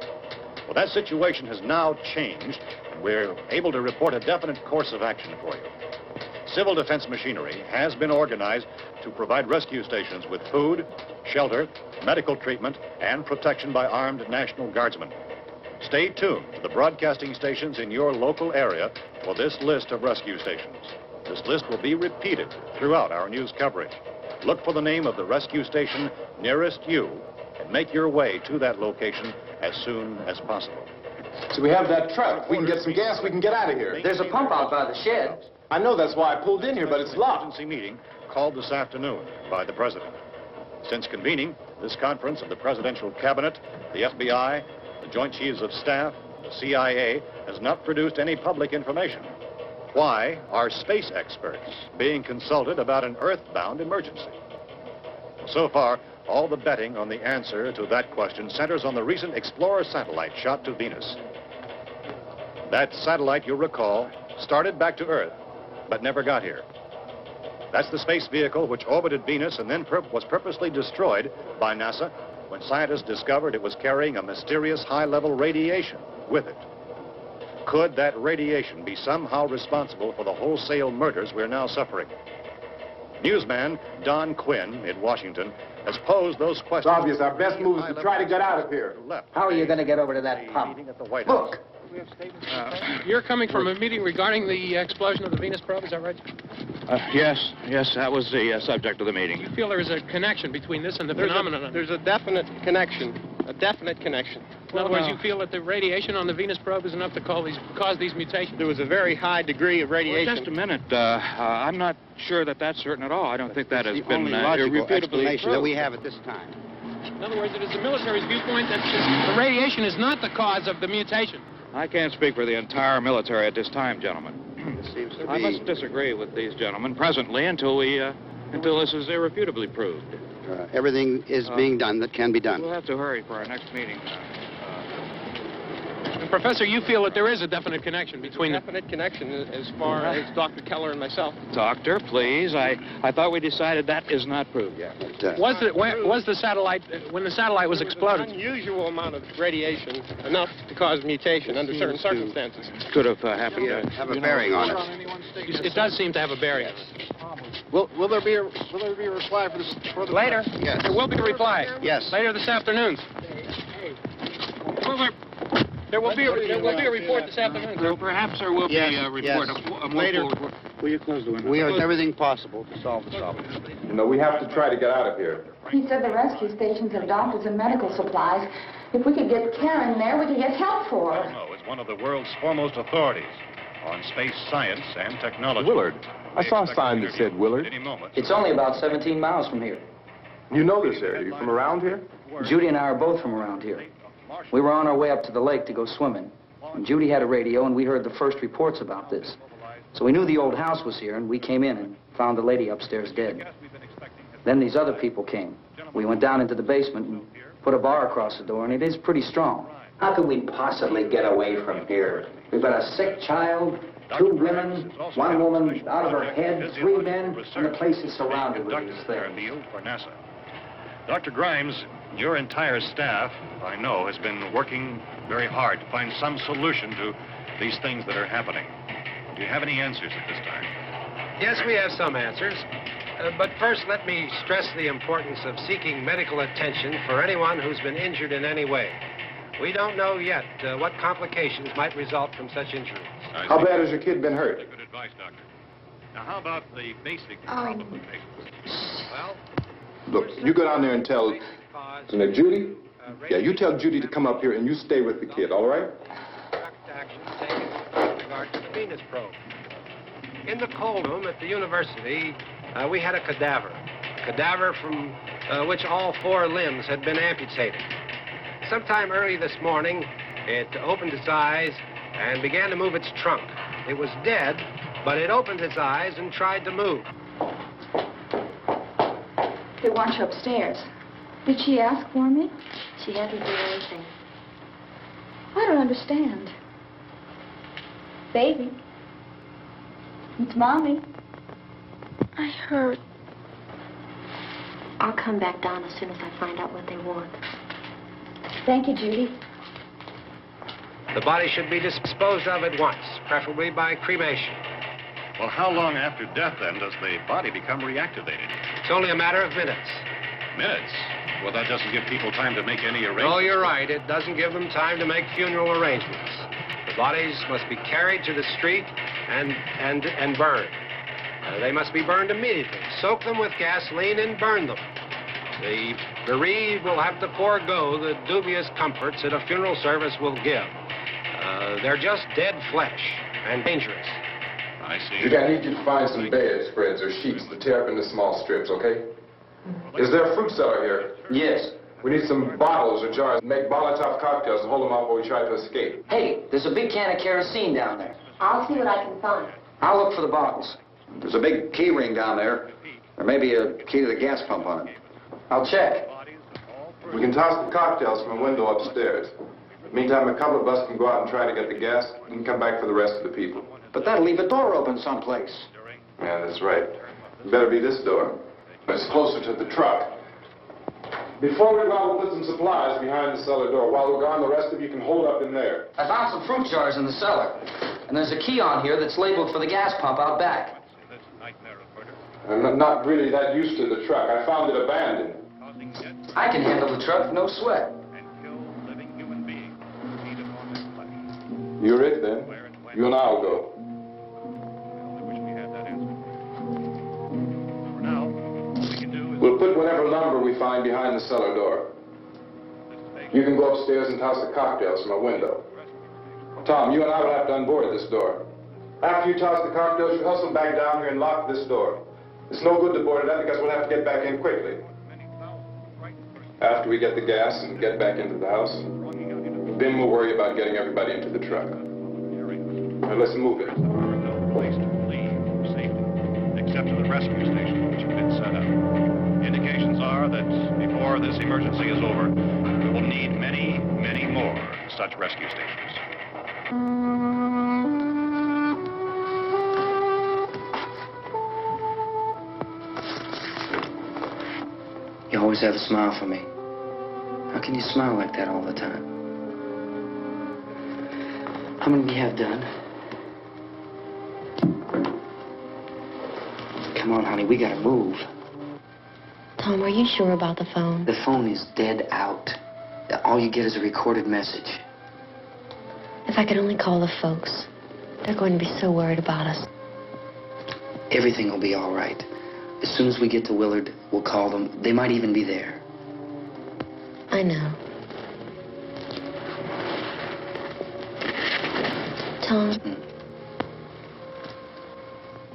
Well, that situation has now changed, and we're able to report a definite course of action for you. Civil defense machinery has been organized to provide rescue stations with food, shelter, medical treatment, and protection by armed National Guardsmen. Stay tuned to the broadcasting stations in your local area for this list of rescue stations. This list will be repeated throughout our news coverage. Look for the name of the rescue station nearest you and make your way to that location as soon as possible. So we have that truck. If we can get some gas, we can get out of here. There's a pump out by the shed. I know, that's why I pulled in here, but it's locked. Emergency meeting called this afternoon by the President. Since convening this conference of the Presidential Cabinet, the FBI, the Joint Chiefs of Staff, the CIA has not produced any public information. Why are space experts being consulted about an Earth-bound emergency? So far, all the betting on the answer to that question centers on the recent Explorer satellite shot to Venus. That satellite, you'll recall, started back to Earth, but never got here. That's the space vehicle which orbited Venus and then was purposely destroyed by NASA when scientists discovered it was carrying a mysterious high-level radiation with it. Could that radiation be somehow responsible for the wholesale murders we're now suffering? Newsman Don Quinn in Washington has posed those questions. It's obvious our best move is to try to get out of here. How are you going to get over to that pump? At the White House. Look! You're coming from a meeting regarding the explosion of the Venus probe, is that right? Yes, that was the subject of the meeting. You feel there is a connection between this and the phenomenon? There's a definite connection. In other words, you feel that the radiation on the Venus probe is enough to cause these mutations? There was a very high degree of radiation. Well, just a minute. I'm not sure that that's certain at all. I don't think that has been irrefutably explanation that we have at this time. In other words, it is the military's viewpoint that the radiation is not the cause of the mutation. I can't speak for the entire military at this time, gentlemen. I must disagree with these gentlemen presently until this is irrefutably proved. Everything is being done that can be done. We'll have to hurry for our next meeting. And Professor, you feel that there is a definite connection between Definite connection as far as Dr. Keller and myself. Doctor, please. I thought we decided that is not proved yet. Was the satellite, when the satellite was exploded? An unusual amount of radiation, enough to cause mutation under certain circumstances. Could have happened. Have a bearing on it. It does seem to have a bearing. Will there be a reply for the Later? Yes. There will be a reply. Yes. Later this afternoon. There will be a report this afternoon. Perhaps there will be a report. Yes. Later. Will you close the window? We are doing everything possible to solve the problem. You know, we have to try to get out of here. He said the rescue stations have doctors and medical supplies. If we could get care in there, we could get help for her. No, it's one of the world's foremost authorities on space science and technology. Willard. I saw a sign that said Willard. Any moment. It's only about 17 miles from here. You know this area. You from around here? Judy and I are both from around here. We were on our way up to the lake to go swimming. And Judy had a radio, and we heard the first reports about this. So we knew the old house was here, and we came in and found the lady upstairs dead. Then these other people came. We went down into the basement and put a bar across the door, and it is pretty strong. How could we possibly get away from here? We've got a sick child, 2 women, 1 woman out of her head, 3 men, and the place is surrounded with these things. For NASA. Dr. Grimes, your entire staff, I know, has been working very hard to find some solution to these things that are happening. Do you have any answers at this time? Yes, we have some answers. But first, let me stress the importance of seeking medical attention for anyone who's been injured in any way. We don't know yet what complications might result from such injuries. How bad has your kid been hurt? Good advice, Doctor. Now, how about the basic problem of patients? Well, Look, you go down there and tell... Now, Judy? Yeah, you tell Judy to come up here and you stay with the kid, all right? Action taken with regard to the Venus probe. In the cold room at the university, we had a cadaver from which all 4 limbs had been amputated. Sometime early this morning, it opened its eyes and began to move its trunk. It was dead, but it opened its eyes and tried to move. They want you upstairs. Did she ask for me? She hasn't done anything. I don't understand. Baby. It's Mommy. I heard. I'll come back down as soon as I find out what they want. Thank you, Judy. The body should be disposed of at once, preferably by cremation. Well, how long after death, then, does the body become reactivated? It's only a matter of minutes. Minutes? Well, that doesn't give people time to make any arrangements. Oh, you're right. It doesn't give them time to make funeral arrangements. The bodies must be carried to the street and burned. They must be burned immediately. Soak them with gasoline and burn them. The bereaved will have to forego the dubious comforts that a funeral service will give. They're just dead flesh and dangerous. I see. Judy, I need you to find some bedspreads or sheets to tear up into small strips, okay? Is there a fruit cellar here? Yes. We need some bottles or jars. Make Molotov cocktails and hold them out while we try to escape. Hey, there's a big can of kerosene down there. I'll see what I can find. I'll look for the bottles. There's a big key ring down there. There may be a key to the gas pump on it. I'll check. We can toss the cocktails from a window upstairs. Meantime, a couple of us can go out and try to get the gas and come back for the rest of the people. But that'll leave a door open someplace. Yeah, that's right. It better be this door. It's closer to the truck. Before we go out, we'll put some supplies behind the cellar door. While we're gone, the rest of you can hold up in there. I found some fruit jars in the cellar. And there's a key on here that's labeled for the gas pump out back. I'm not really that used to the truck. I found it abandoned. I can handle the truck, no sweat. You're it, then. You and I'll go. We'll put whatever lumber we find behind the cellar door. You can go upstairs and toss the cocktails from a window. Tom, you and I will have to unboard this door. After you toss the cocktails, you hustle back down here and lock this door. It's no good to board it up because we'll have to get back in quickly. After we get the gas and get back into the house, then we'll worry about getting everybody into the truck. Now let's move it. Place to leave safely, except to the rescue station, which have been set up. Indications are that before this emergency is over, we will need many, many more such rescue stations. You always have a smile for me. How can you smile like that all the time? How many do you have done? Come on, honey, we gotta move. Tom, are you sure about the phone? The phone is dead out. All you get is a recorded message. If I could only call the folks. They're going to be so worried about us. Everything will be all right. As soon as we get to Willard, we'll call them. They might even be there. I know. Tom?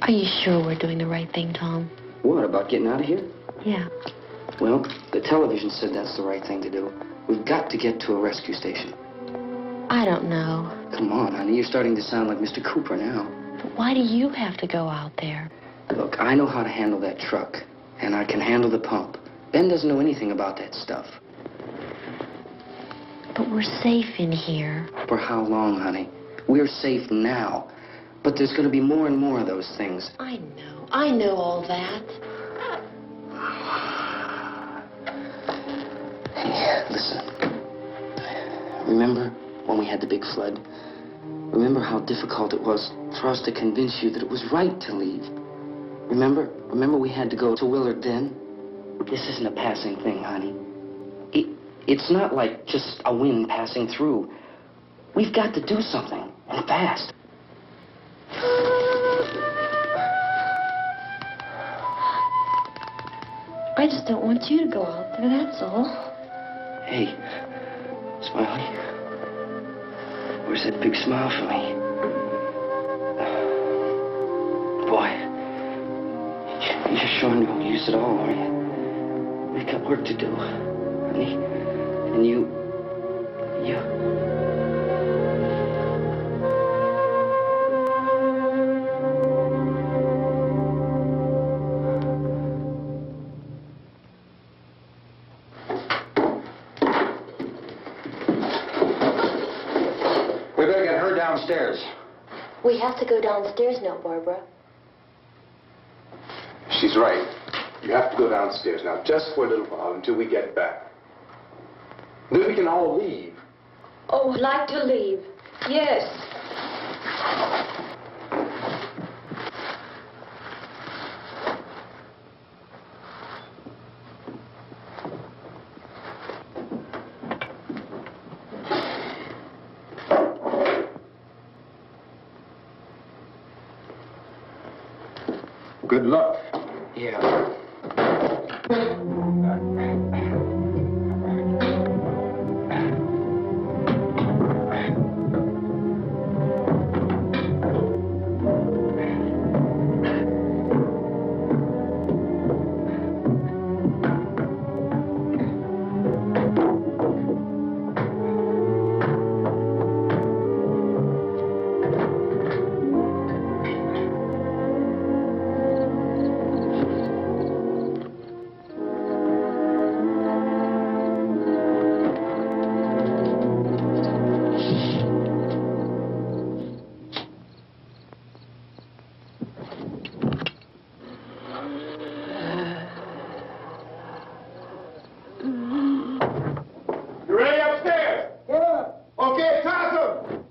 Are you sure we're doing the right thing, Tom? What, about getting out of here? Yeah. Well, the television said that's the right thing to do. We've got to get to a rescue station. I don't know. Come on, honey. You're starting to sound like Mr. Cooper now. But why do you have to go out there? Look, I know how to handle that truck, and I can handle the pump. Ben doesn't know anything about that stuff. But we're safe in here. For how long, honey? We're safe now. But there's going to be more and more of those things. I know. I know all that. Hey, listen. Remember when we had the big flood? Remember how difficult it was for us to convince you that it was right to leave? Remember? Remember we had to go to Willard then? This isn't a passing thing, honey. It's not like just a wind passing through. We've got to do something, and fast. I just don't want you to go out there, that's all. Hey, Smiley. Where's that big smile for me? Boy, you're showing no use at all, are you? We've got work to do, honey. And you... We better get her downstairs. We have to go downstairs now, Barbara. She's right. You have to go downstairs now, just for a little while, until we get back. Then we can all leave. Oh, I'd like to leave. Yes. Good luck. Yeah. You ready upstairs? Yeah. Okay, toss them.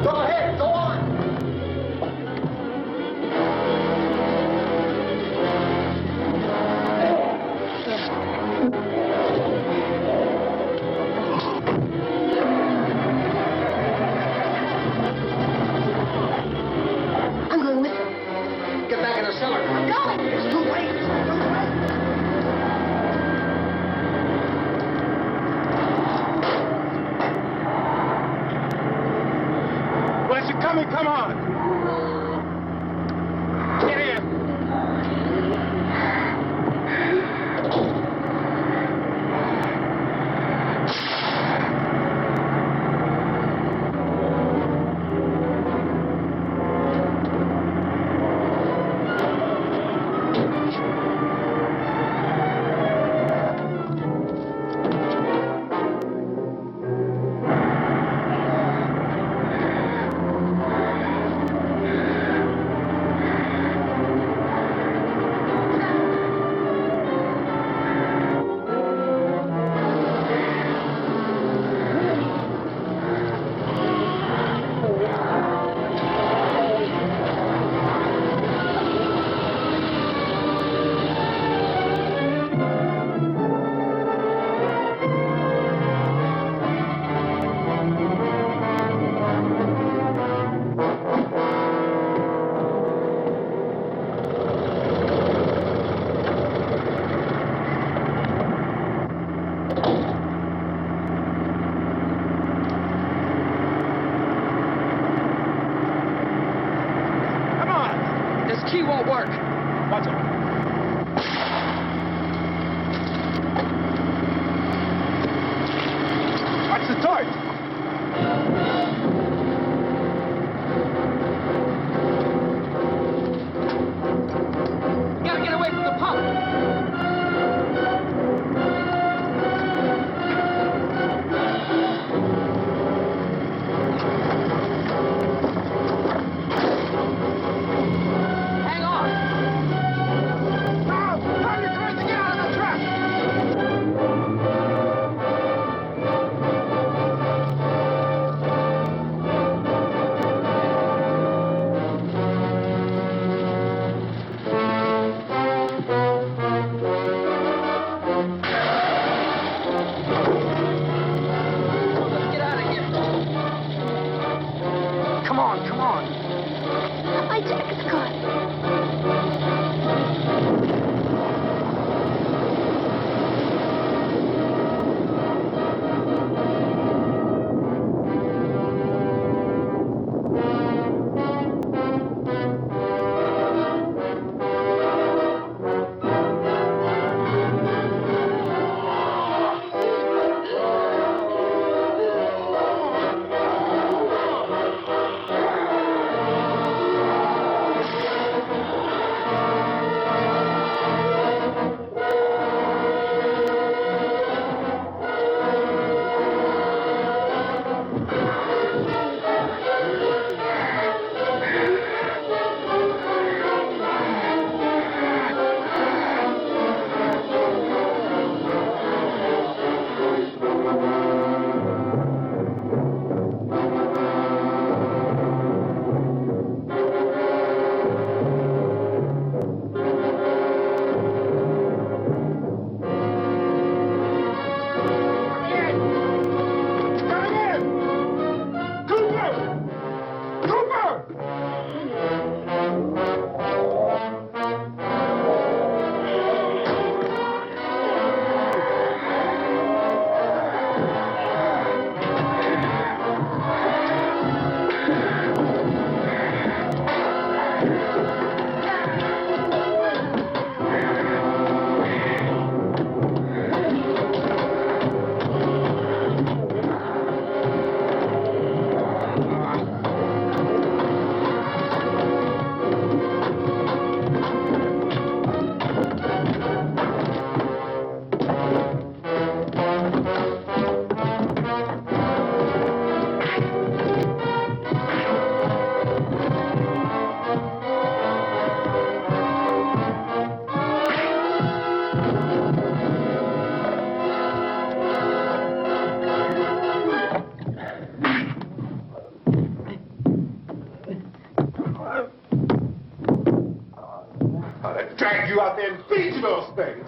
Go ahead, go on. I'm going with them. Get back in the cellar. I'm going. It's too late. Where's it coming? Come on. Get in. on, come on. My jacket's caught. Drag you out there and feed you those things.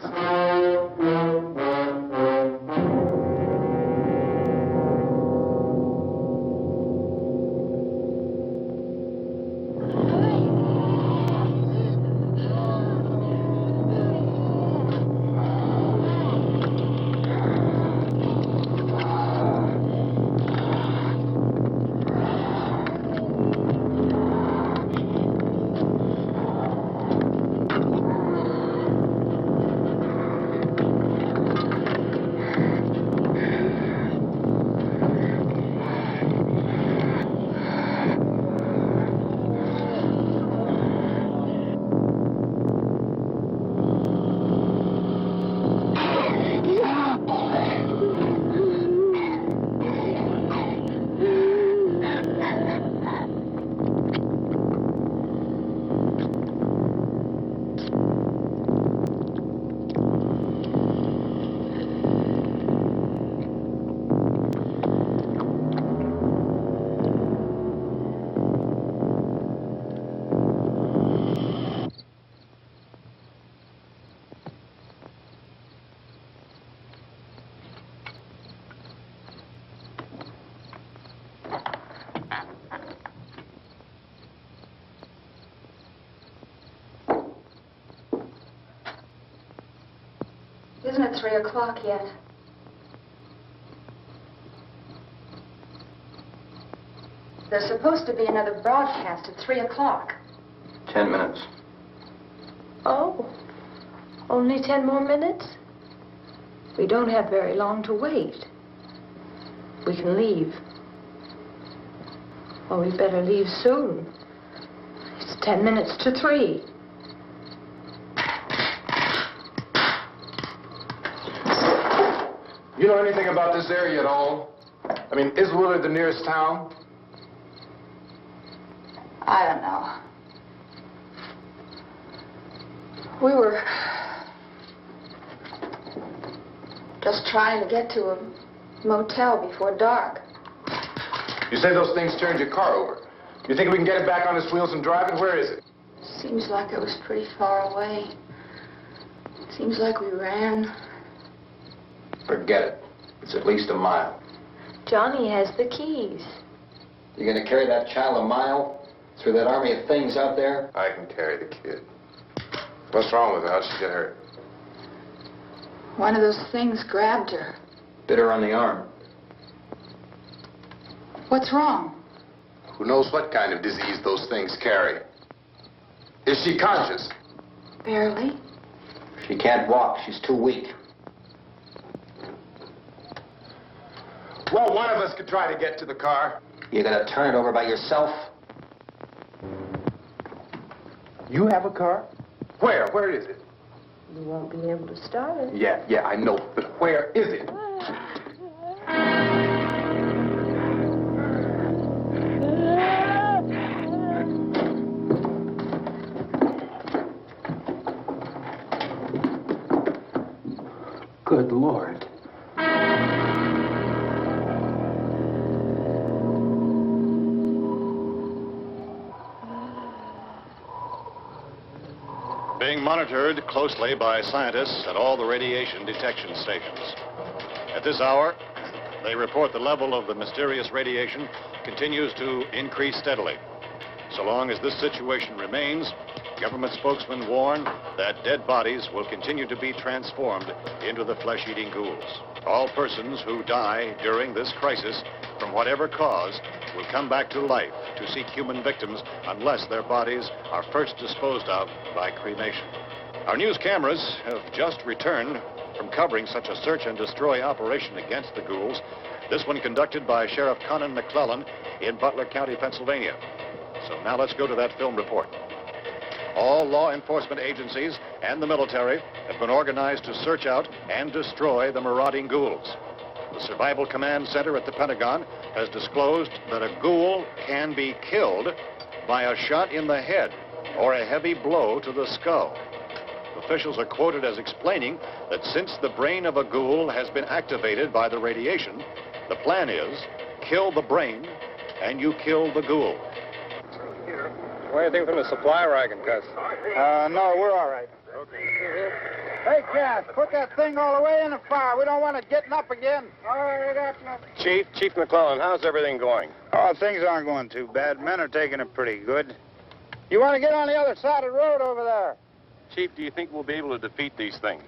Isn't it 3 o'clock yet? There's supposed to be another broadcast at 3 o'clock. 10 minutes. Oh, only 10 more minutes? We don't have very long to wait. We can leave. Well, we better leave soon. It's 10 minutes to 3. You know anything about this area at all? I mean, is Willard the nearest town? I don't know. We were just trying to get to a motel before dark. You say those things turned your car over. You think we can get it back on its wheels and drive it? Where is it? Seems like it was pretty far away. Seems like we ran. Forget it. It's at least a mile. Johnny has the keys. You gonna carry that child a mile through that army of things out there? I can carry the kid. What's wrong with her? How'd she get hurt? One of those things grabbed her. Bit her on the arm. What's wrong? Who knows what kind of disease those things carry? Is she conscious? Barely. She can't walk. She's too weak. Well, one of us could try to get to the car. You gonna turn it over by yourself? You have a car? Where? Where is it? You won't be able to start it. Yeah, I know. But where is it? Good Lord. Being monitored closely by scientists at all the radiation detection stations. At this hour, they report the level of the mysterious radiation continues to increase steadily. So long as this situation remains, government spokesmen warn that dead bodies will continue to be transformed into the flesh-eating ghouls. All persons who die during this crisis, from whatever cause, will come back to life to seek human victims unless their bodies are first disposed of by cremation. Our news cameras have just returned from covering such a search and destroy operation against the ghouls, this one conducted by Sheriff Conan McClellan in Butler County, Pennsylvania. So now let's go to that film report. All law enforcement agencies and the military have been organized to search out and destroy the marauding ghouls. The Survival Command Center at the Pentagon has disclosed that a ghoul can be killed by a shot in the head or a heavy blow to the skull. Officials are quoted as explaining that since the brain of a ghoul has been activated by the radiation, the plan is kill the brain and you kill the ghoul. What do you think from the supply wagon, Cuz? No, we're all right. Okay. Hey, Cass, put that thing all the way in the fire. We don't want it getting up again. All right, that's nothing. Chief McClellan, how's everything going? Oh, things aren't going too bad. Men are taking it pretty good. You want to get on the other side of the road over there? Chief, do you think we'll be able to defeat these things?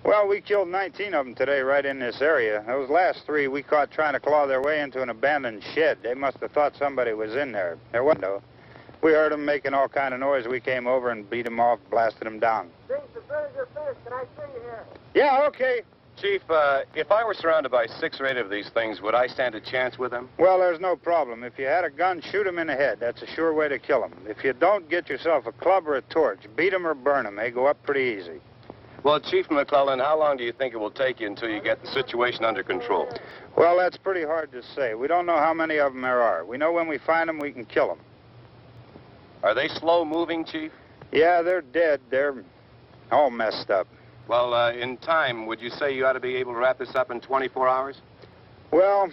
Well, we killed 19 of them today right in this area. Those last 3 we caught trying to claw their way into an abandoned shed. They must have thought somebody was in there. There wasn't, though. We heard them making all kind of noise. We came over and beat them off, blasted them down. Things as good as your fish. Can I see you here? Yeah, okay. Chief, if I were surrounded by 6 or 8 of these things, would I stand a chance with them? Well, there's no problem. If you had a gun, shoot them in the head. That's a sure way to kill them. If you don't, get yourself a club or a torch. Beat them or burn them. They go up pretty easy. Well, Chief McClellan, how long do you think it will take you until you get the situation under control? Well, that's pretty hard to say. We don't know how many of them there are. We know when we find them, we can kill them. Are they slow-moving, Chief? Yeah, they're dead. They're all messed up. Well, in time, would you say you ought to be able to wrap this up in 24 hours? Well,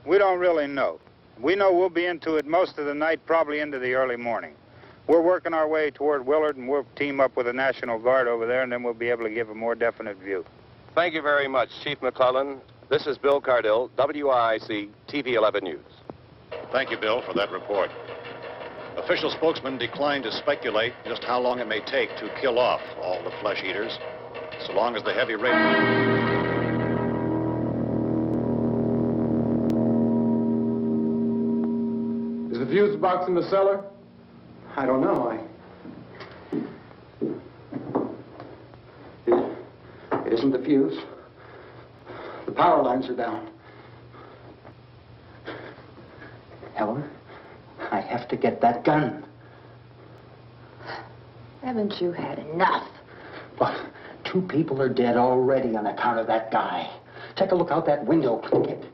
we don't really know. We know we'll be into it most of the night, probably into the early morning. We're working our way toward Willard, and we'll team up with the National Guard over there, and then we'll be able to give a more definite view. Thank you very much, Chief McClellan. This is Bill Cardill, WIC TV 11 News. Thank you, Bill, for that report. Official spokesmen declined to speculate just how long it may take to kill off all the flesh eaters, so long as the heavy rain... Is the fuse box in the cellar? I don't know. It isn't the fuse. The power lines are down. Helen, I have to get that gun. Haven't you had enough? But 2 people are dead already on account of that guy. Take a look out that window, Clinkett.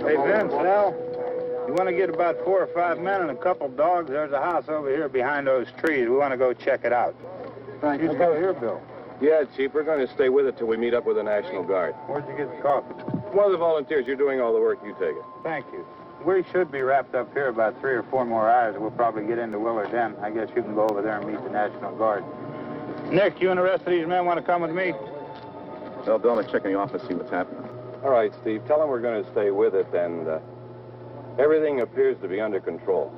Hey, Vince, Al, you want to get about 4 or 5 men and a couple dogs? There's a house over here behind those trees. We want to go check it out. Thank you. Go here, Bill. Yeah, Chief, we're going to stay with it till we meet up with the National Guard. Where'd you get the coffee? One of the volunteers, you're doing all the work, you take it. Thank you. We should be wrapped up here about 3 or 4 more hours. We'll probably get into Willard then. I guess you can go over there and meet the National Guard. Nick, you and the rest of these men want to come with me? Well, Bill, let's check in the office, see what's happening. All right, Steve, tell them we're going to stay with it, and everything appears to be under control.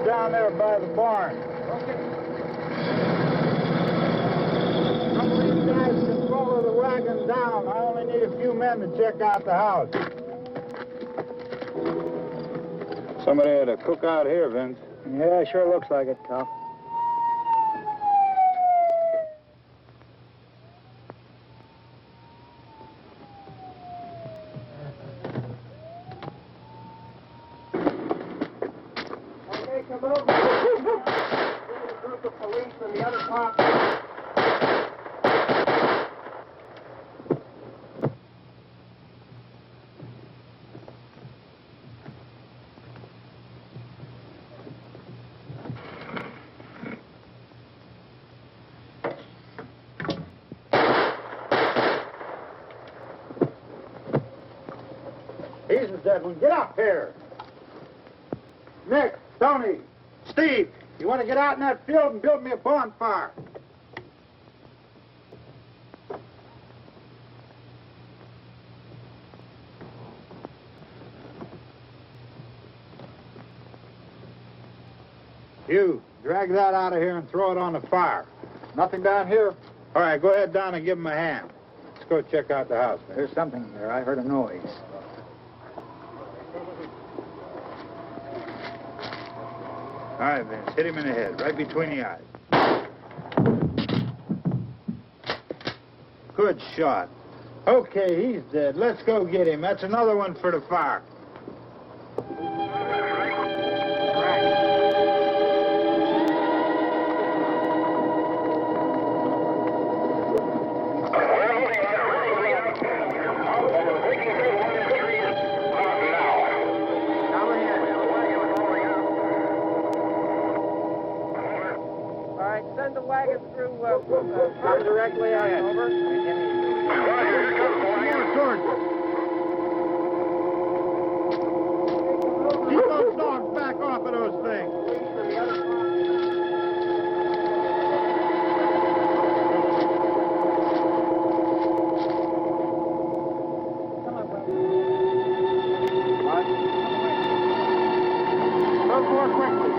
Down there by the barn. Okay. Some of these guys can follow the wagon down. I only need a few men to check out the house. Somebody had a cookout here, Vince. Yeah, sure looks like it, Tom. Come over. There's a group of police in the other part. He's the dead one. Get up here. Nick, Tony, Steve, you want to get out in that field and build me a bonfire? You, drag that out of here and throw it on the fire. Nothing down here. All right, go ahead down and give him a hand. Let's go check out the house. There's something there. I heard a noise. All right, Vince, hit him in the head, right between the eyes. Good shot. Okay, he's dead. Let's go get him. That's another one for the fire. Send the wagon through directly out over. Keep those dogs back off of those things. Move more quickly.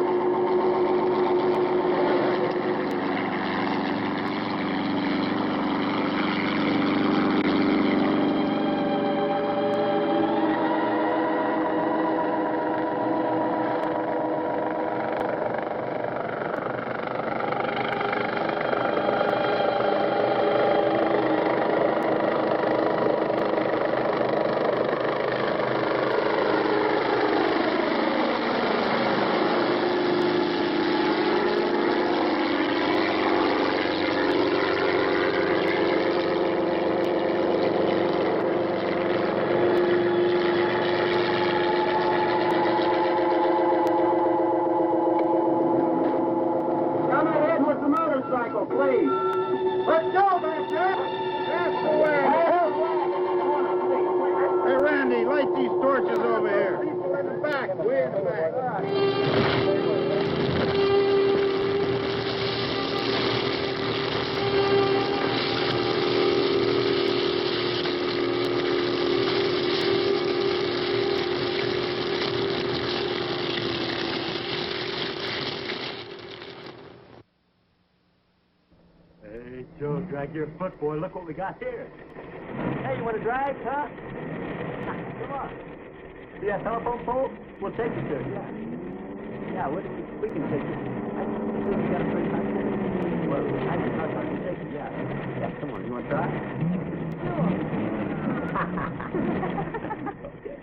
Please. Let's go back there. That's the way. Hey, Randy, light these torches over here. People in the back. Way in the back. Hey, Joe, drag your foot, boy. Look what we got here. Hey, you want to drag, huh? Come on. See that telephone pole? We'll take you to it, yeah. Yeah, we can take you. I think we got a pretty nice thing. Well, I can talk about you take it, yeah. Yeah, come on. You want to try? Okay.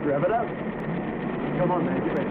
Rev it up. Come on, man. Get ready.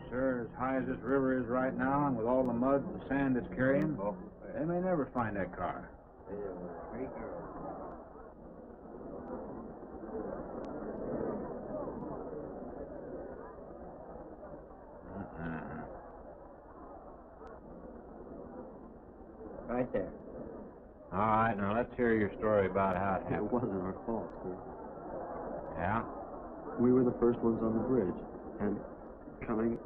Sir, as high as this river is right now, and with all the mud and sand it's carrying, they may never find that car. Right there. All right, now let's hear your story about how it happened. It wasn't our fault, sir. Yeah? We were the first ones on the bridge, and coming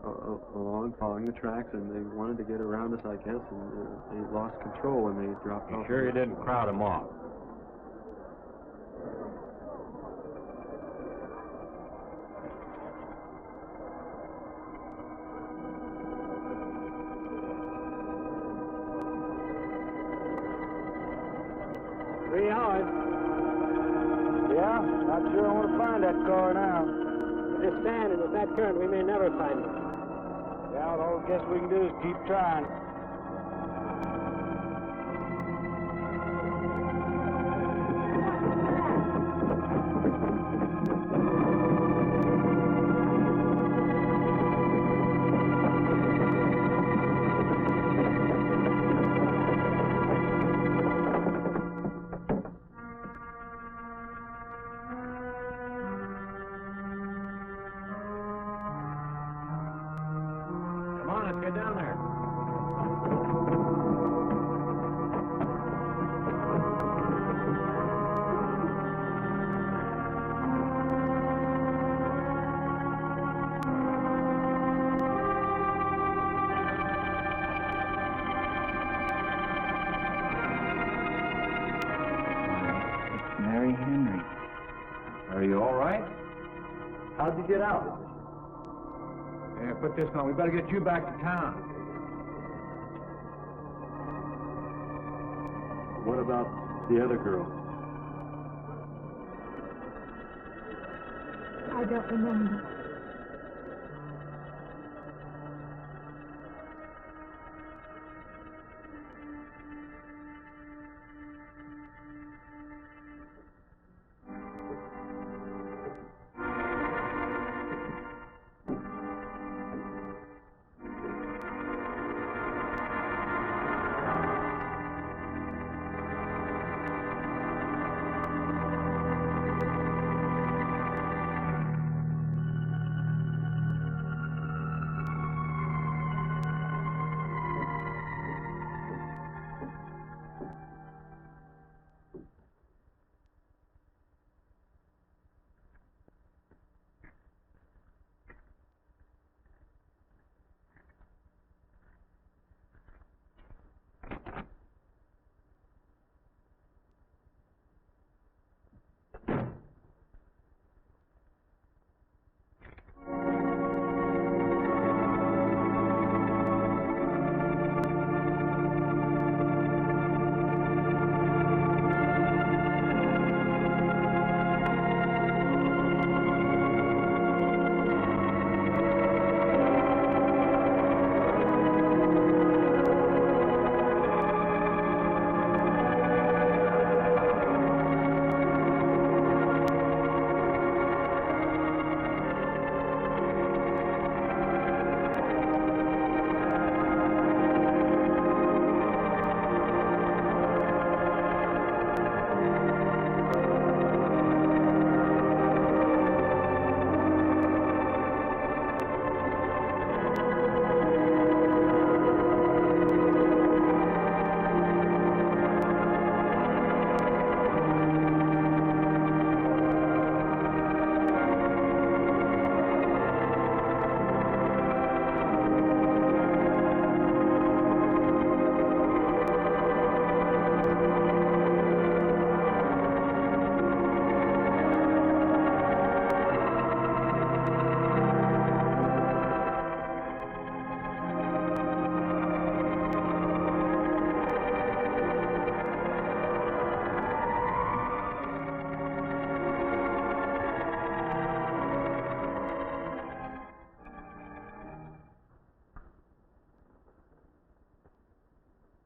along, following the tracks, and they wanted to get around us, I guess, and they lost control when they dropped off. You sure you didn't crowd them off? Yeah, not sure I want to find that car now. With this sand and with that current, we may never find it. Yeah, all I guess we can do is keep trying. Get down there. Mary Henry. Are you all right? How'd you get out? Yeah, put this on. We better get you back to town. What about the other girl? I don't remember.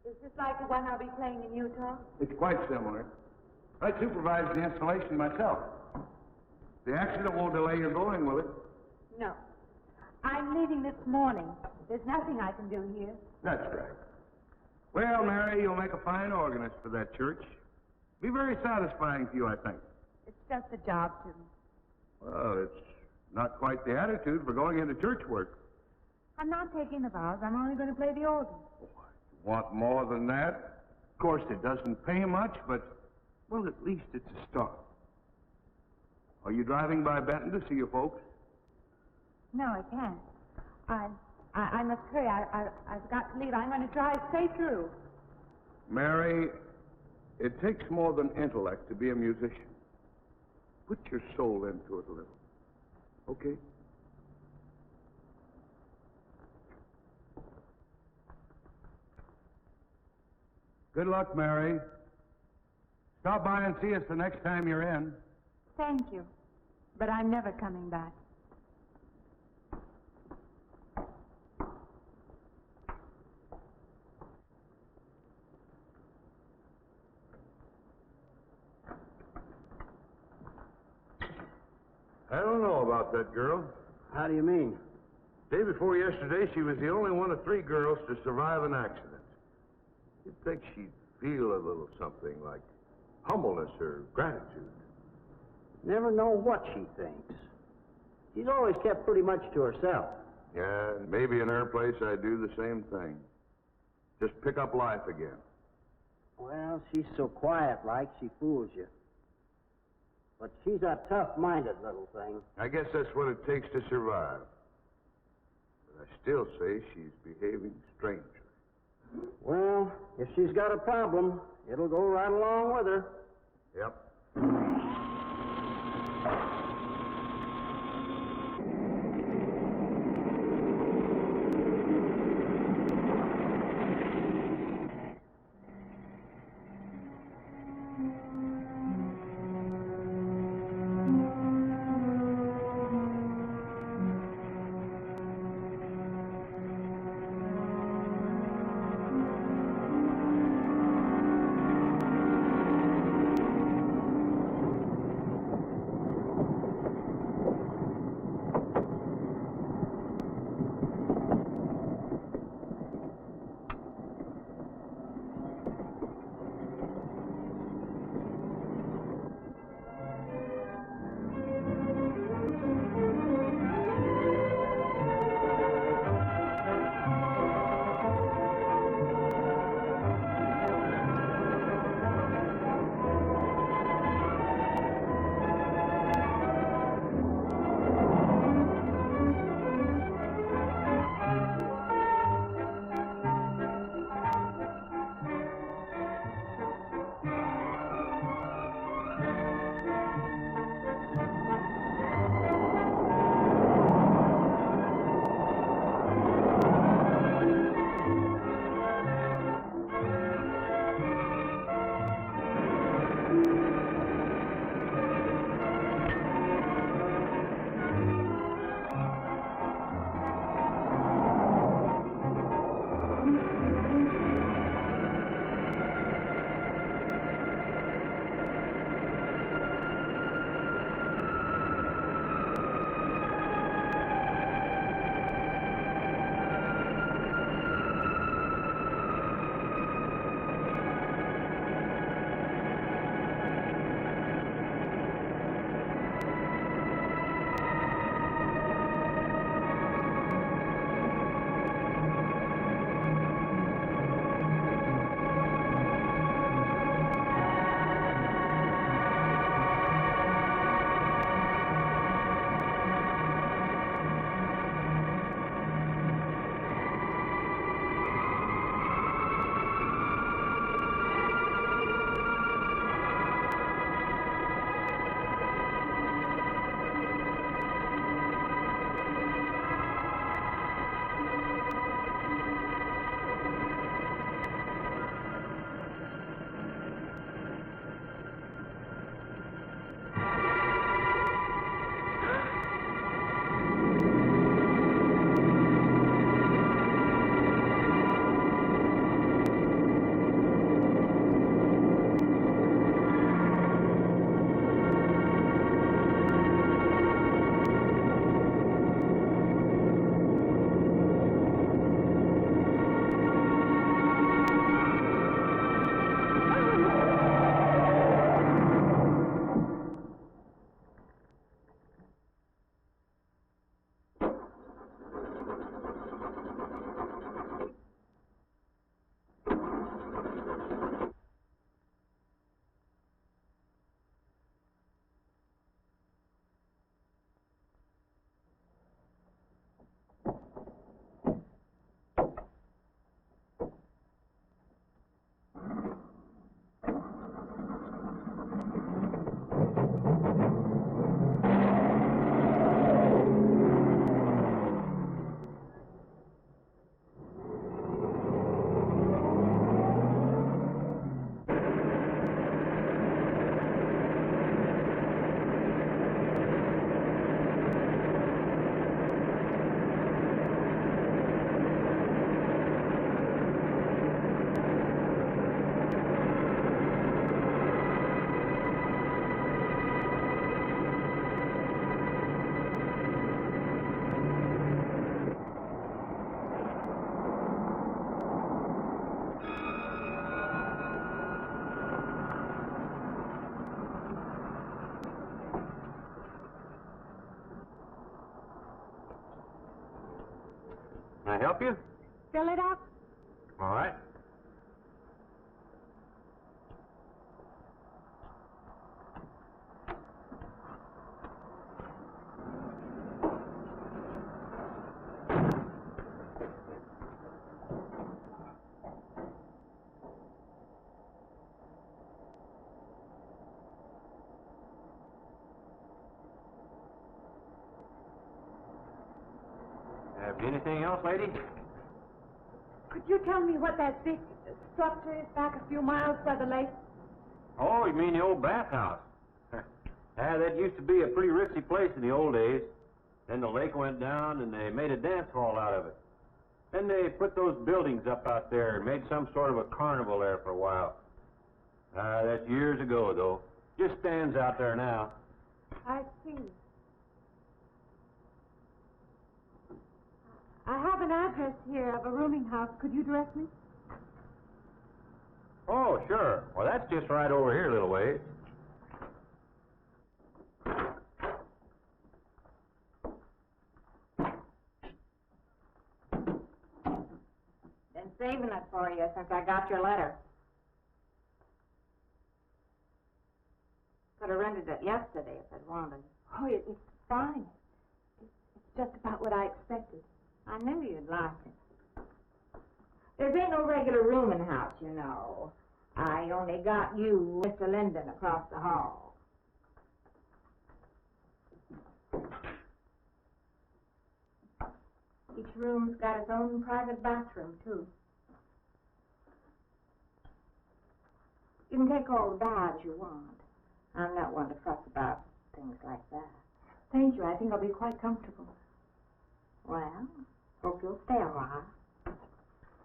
Is this like the one I'll be playing in Utah? It's quite similar. I supervised the installation myself. The accident won't delay your going, will it? No. I'm leaving this morning. There's nothing I can do here. That's right. Well, Mary, you'll make a fine organist for that church. Be very satisfying to you, I think. It's just a job to me. Well, it's not quite the attitude for going into church work. I'm not taking the vows. I'm only going to play the organ. Want more than that? Of course, it doesn't pay much, but, well, at least it's a start. Are you driving by Benton to see your folks? No, I can't. I must hurry. I've got to leave. I'm going to drive straight through. Mary, it takes more than intellect to be a musician. Put your soul into it a little. Okay? Good luck, Mary. Stop by and see us the next time you're in. Thank you. But I'm never coming back. I don't know about that girl. How do you mean? Day before yesterday, she was the only one of 3 girls to survive an accident. You'd think she'd feel a little something like humbleness or gratitude. Never know what she thinks. She's always kept pretty much to herself. Yeah, maybe in her place I'd do the same thing. Just pick up life again. Well, she's so quiet-like, she fools you. But she's a tough-minded little thing. I guess that's what it takes to survive. But I still say she's behaving strangely. Well, if she's got a problem, it'll go right along with her. Yep. Can I help you? Fill it up. All right. Have anything else, lady? Could you tell me what that big structure is back a few miles by the lake? Oh, you mean the old bathhouse? That used to be a pretty ritzy place in the old days. Then the lake went down and they made a dance hall out of it. Then they put those buildings up out there and made some sort of a carnival there for a while. That's years ago, though. Just stands out there now. I see. I have an address here of a rooming house. Could you direct me? Oh, sure. Well, that's just right over here a little ways. Been saving it for you since I got your letter. Could have rented it yesterday if I'd wanted. Oh, it's fine. It's just about what I expected. I knew you'd like it. There ain't no regular rooming house, you know. I only got you, Mr. Linden, across the hall. Each room's got its own private bathroom, too. You can take all the baths you want. I'm not one to fuss about things like that. Thank you. I think I'll be quite comfortable. Well, hope you'll stay a while.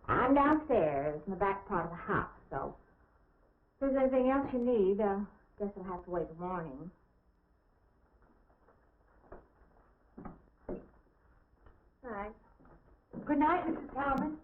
I'm downstairs in the back part of the house, so if there's anything else you need, guess I'll have to wait till morning. All right. Good night, Mrs. Talman.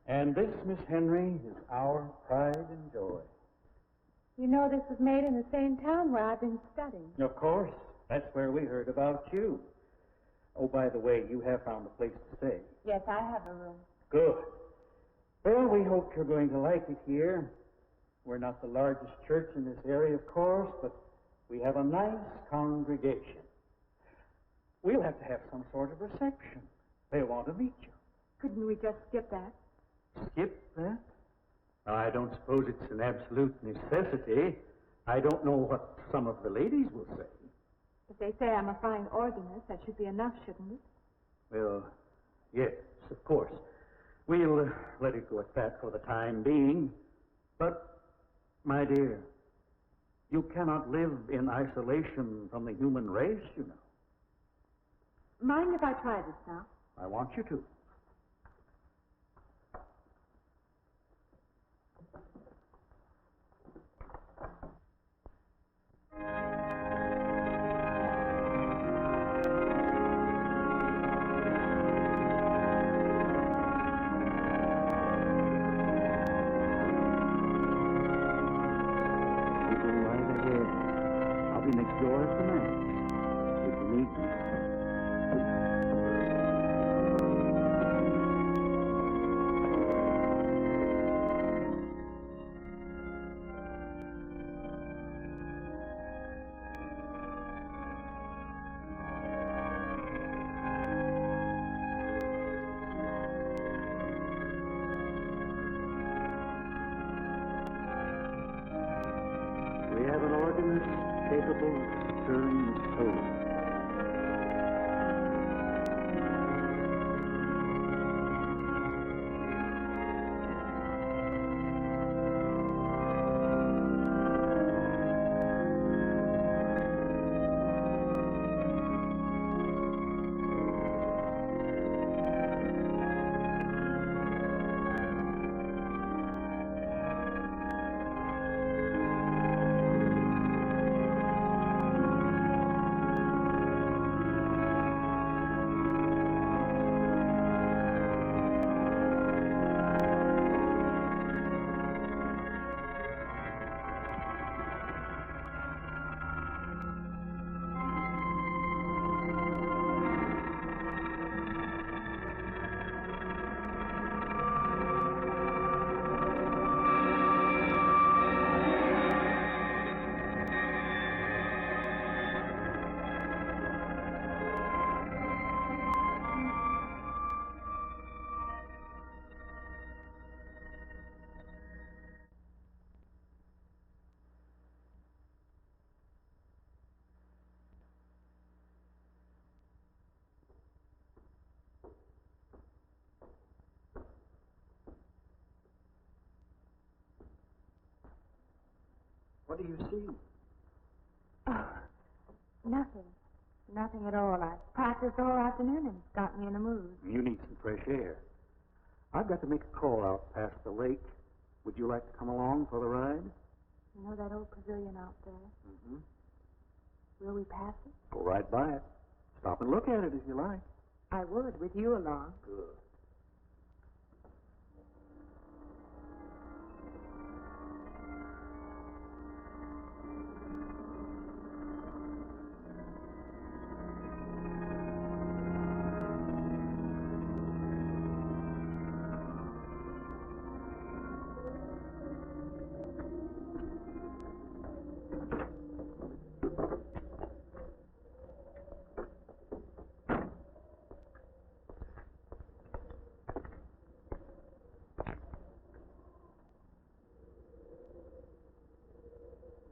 And this, Miss Henry, is our pride and joy. You know this was made in the same town where I've been studying. Of course. That's where we heard about you. Oh, by the way, you have found a place to stay. Yes, I have a room. Good. Well, we hope you're going to like it here. We're not the largest church in this area, of course, but we have a nice congregation. We'll have to have some sort of reception. They'll want to meet you. Couldn't we just skip that? Skip that? I don't suppose it's an absolute necessity. I don't know what some of the ladies will say. If they say I'm a fine organist, that should be enough, shouldn't it? Well, yes, of course. We'll let it go at that for the time being. But, my dear, you cannot live in isolation from the human race, you know. Mind if I try this now? I want you to. I'll be next door tonight. If you need me. have an organist capable of stirring the soul. What do you see? Oh, nothing. Nothing at all. I practiced all afternoon and it's got me in a mood. You need some fresh air. I've got to make a call out past the lake. Would you like to come along for the ride? You know that old pavilion out there? Mm-hmm. Will we pass it? Go right by it. Stop and look at it if you like. I would, with you along. Good.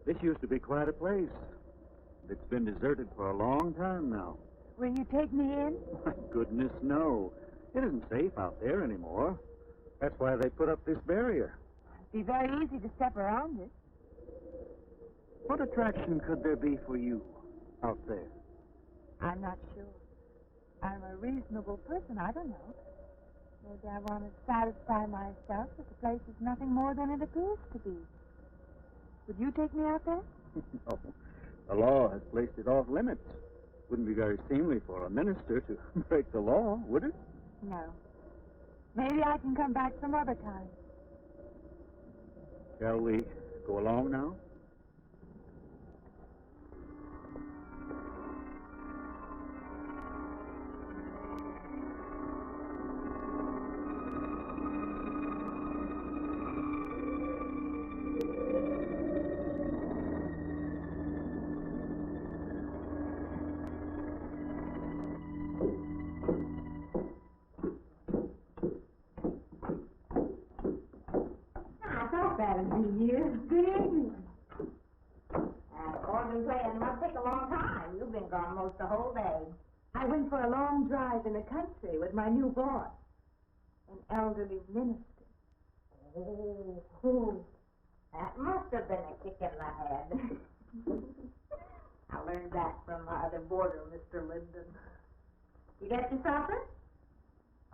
This used to be quite a place. It's been deserted for a long time now. Will you take me in? My goodness, no. It isn't safe out there anymore. That's why they put up this barrier. It'd be very easy to step around it. What attraction could there be for you out there? I'm not sure. I'm a reasonable person. I don't know. Maybe I want to satisfy myself that the place is nothing more than it appears to be. Would you take me out there? No. The law has placed it off limits. Wouldn't be very seemly for a minister to break the law, would it? No. Maybe I can come back some other time. Shall we go along now? Good evening. Organ playing must take a long time. You've been gone most the whole day. I went for a long drive in the country with my new boss, an elderly minister. Oh, that must have been a kick in the head. I learned that from my other boarder, Mr. Linden. You get your supper?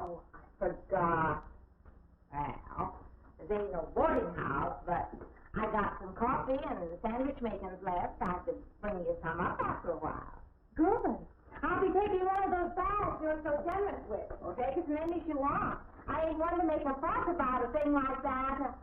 Oh, I forgot. Well, this ain't no boarding house, but I got some coffee and the sandwich makings left. I could bring you some up after a while. Good. I'll be taking one of those bags you're so generous with. Well, take as many as you want. I ain't one to make a fuss about a thing like that.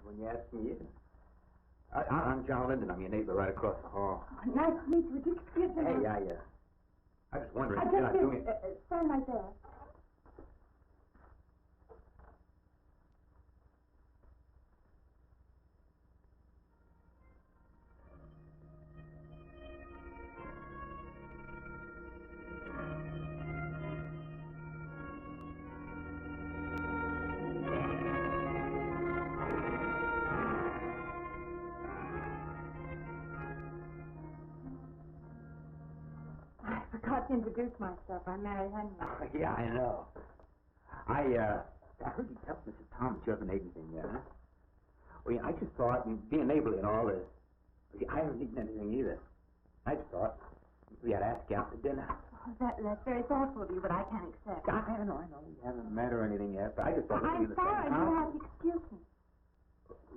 When you asked me, I'm John Linden. I'm your neighbor right across the hall. Oh, nice to meet you. Would you excuse me? Hey, I was wondering I if you're not just doing... stand right there. I forgot to introduce myself. I'm Mary Henry. Oh, yeah, I know. I heard you tell Mrs. Thomas you haven't ate anything yet, huh? Well, yeah, I just thought, being neighborly and all this, I haven't eaten anything either. I just thought we had to ask you out to dinner. Oh, that's very thoughtful of you, but I can't accept. I know. We haven't met or anything yet, but I just thought... I'm sorry. You'll have to excuse me.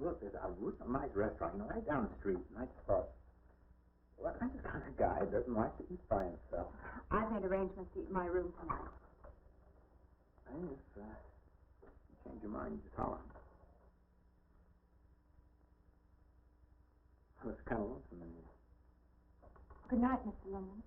Look, there's a real nice restaurant, right down the street, and I just thought... Well, I'm the kind of guy that doesn't like to eat by himself. I've made arrangements to eat in my room tonight. Hey, if you change your mind, just holler. Well, it's kind of lonesome in here. Good night, Mr. Linden.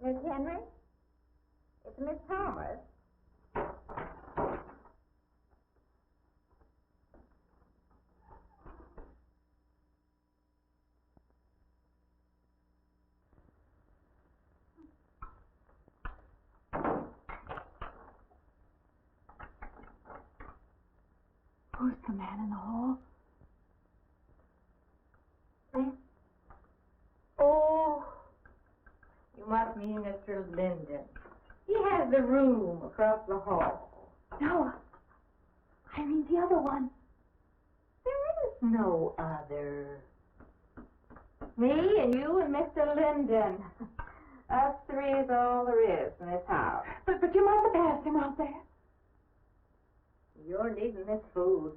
Miss Henry? It's Miss Thomas. Who's the man in the hall? Oh, you must mean Mr. Linden. He has the room across the hall. No, I mean the other one. There is no other. Me and you and Mr. Linden. Us three is all there is in this house. But you must have passed him out there. You're needing this food.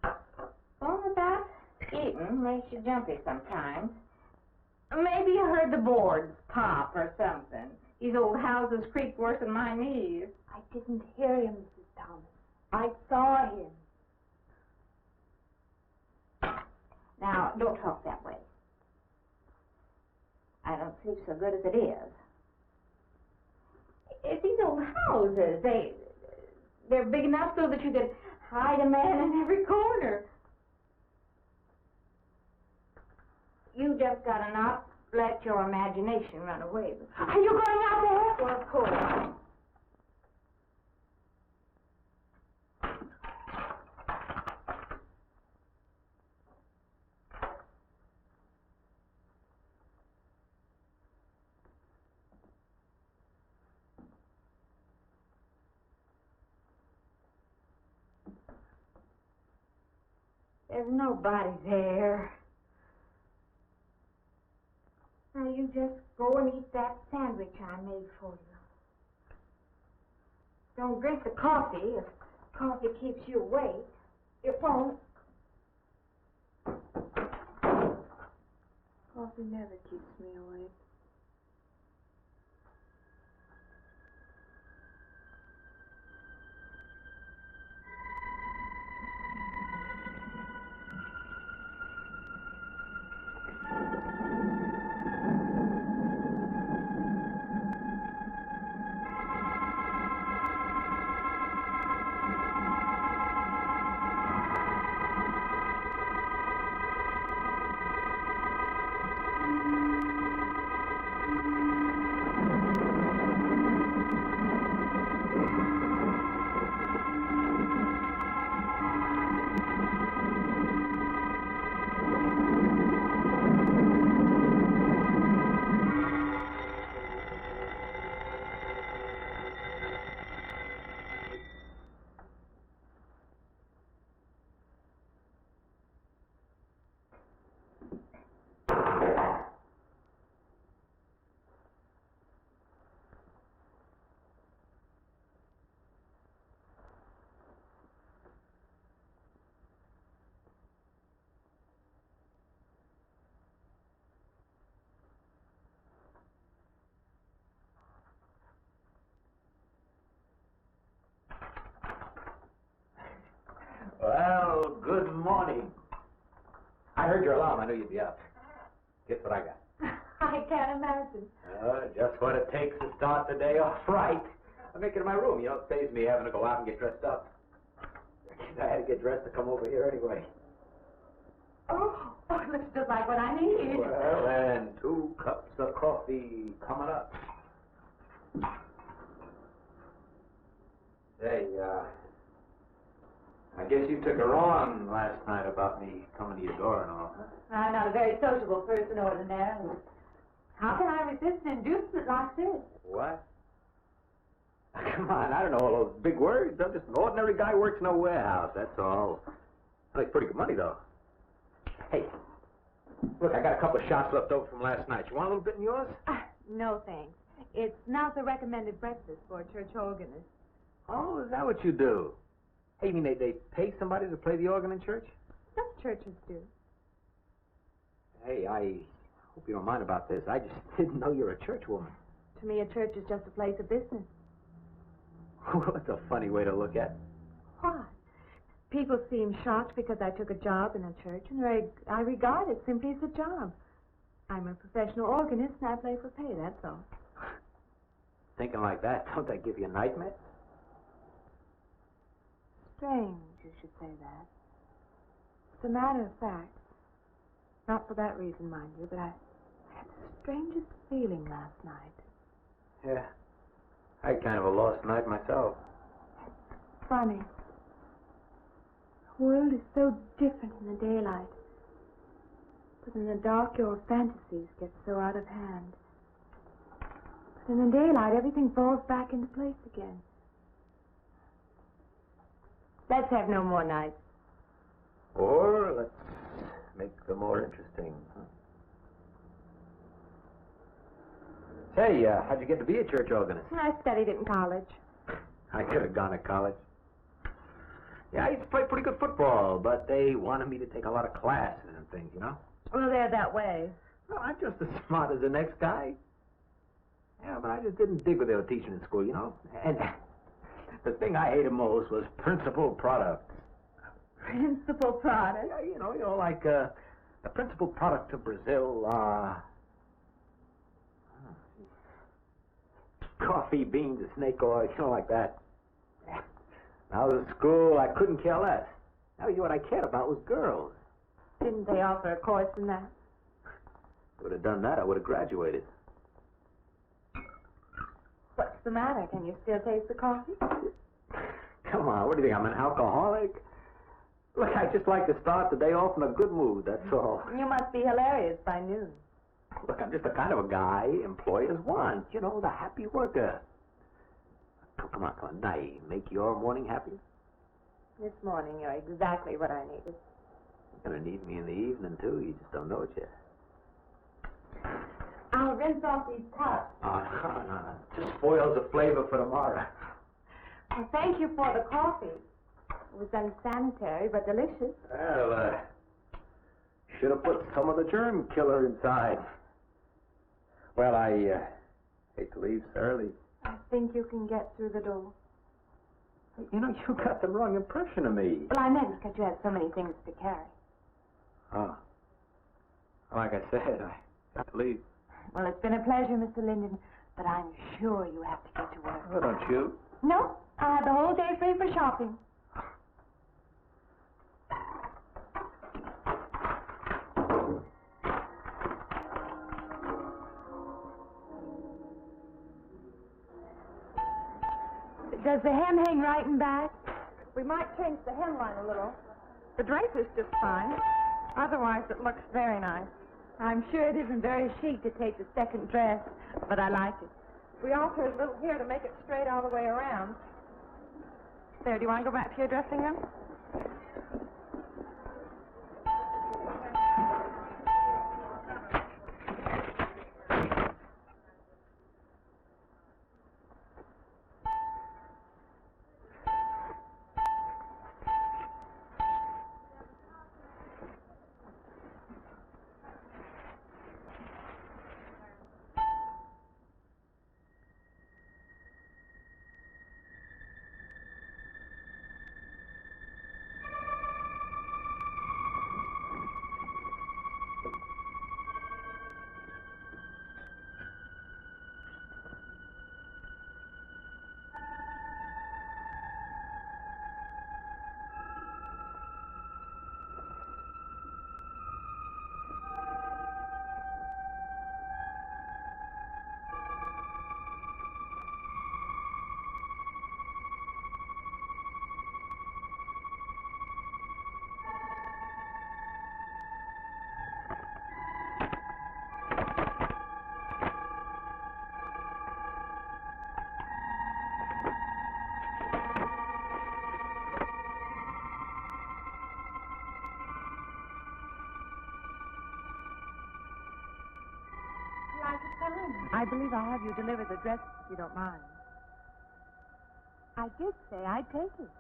Well, about eating makes you jumpy sometimes. Maybe you heard the boards pop or something. These old houses creak worse than my knees. I didn't hear him, Mrs. Thomas. I saw him. Now, don't talk that way. I don't sleep so good as it is. It's these old houses. They're big enough so that you could hide a man in every corner. You just gotta not let your imagination run away with you. Are you going out there? Well, of course. There's nobody there. Now, you just go and eat that sandwich I made for you. Don't drink the coffee. If coffee keeps you awake, it won't. Coffee never keeps me awake. Well, good morning. I heard your alarm. I knew you'd be up. Guess what I got? I can't imagine. Just what it takes to start the day off right. I make it in my room. You know, it saves me having to go out and get dressed up. I had to get dressed to come over here anyway. Oh, it looks just like what I need. Well, and 2 cups of coffee coming up. Hey, I guess you took her on last night about me coming to your door and all, huh? I'm not a very sociable person ordinarily. How can I resist an inducement like this? What? Come on, I don't know all those big words. I'm just an ordinary guy who works in a warehouse, that's all. I make pretty good money, though. Hey, look, I got a couple of shots left over from last night. You want a little bit in yours? No, thanks. It's not the recommended breakfast for a church organist. Oh, is that what you do? Hey, you mean they pay somebody to play the organ in church? Some churches do. Hey, I hope you don't mind about this. I just didn't know you're a church woman. To me, a church is just a place of business. That's a funny way to look at it. Why? People seem shocked because I took a job in a church, and I regard it simply as a job. I'm a professional organist, and I play for pay, that's all. Thinking like that, don't that give you a nightmare? Strange you should say that. It's a matter of fact. Not for that reason, mind you, but I had the strangest feeling last night. Yeah. I had kind of a lost night myself. Funny. The world is so different in the daylight. But in the dark, your fantasies get so out of hand. But in the daylight, everything falls back into place again. Let's have no more nights. Or let's make them more interesting. Say, how'd you get to be a church organist? I studied it in college. I could have gone to college. Yeah, I used to play pretty good football, but they wanted me to take a lot of classes and things, you know? Well, they're that way. Well, I'm just as smart as the next guy. Yeah, but I just didn't dig what they were teaching in school, you know? And the thing I hated most was principal products. Principal product? Yeah, you know, like the principal product of Brazil, coffee, beans, snake oil, you know, like that. Yeah. When I was in school, I couldn't care less. Now, what I cared about was girls. Didn't they offer a course in that? If I would have done that, I would have graduated. What's the matter? Can you still taste the coffee? Come on, what do you think? I'm an alcoholic? Look, I just like to start the day off in a good mood, that's all. You must be hilarious by noon. Look, I'm just the kind of a guy employers want. You know, the happy worker. Come on. Now, make your morning happy? This morning, you're exactly what I needed. You're gonna need me in the evening, too. You just don't know it yet. I'll rinse off these cups. No. Just spoils the flavor for tomorrow. Well, thank you for the coffee. It was unsanitary, but delicious. Well, should have put some of the germ killer inside. Well, I hate to leave so early. I think you can get through the door. You know, you got the wrong impression of me. Well, I meant because you have so many things to carry. Oh. Like I said, I got to leave. Well, it's been a pleasure, Mr. Linden, but I'm sure you have to get to work. Oh, don't you? No, I have the whole day free for shopping. Does the hem hang right and back? We might change the hemline a little. The drape is just fine. Otherwise, it looks very nice. I'm sure it isn't very chic to take the second dress, but I like it. We altered a little here to make it straight all the way around. There, do you want to go back to your dressing room? I believe I'll have you deliver the dress if you don't mind. I did say I'd take it.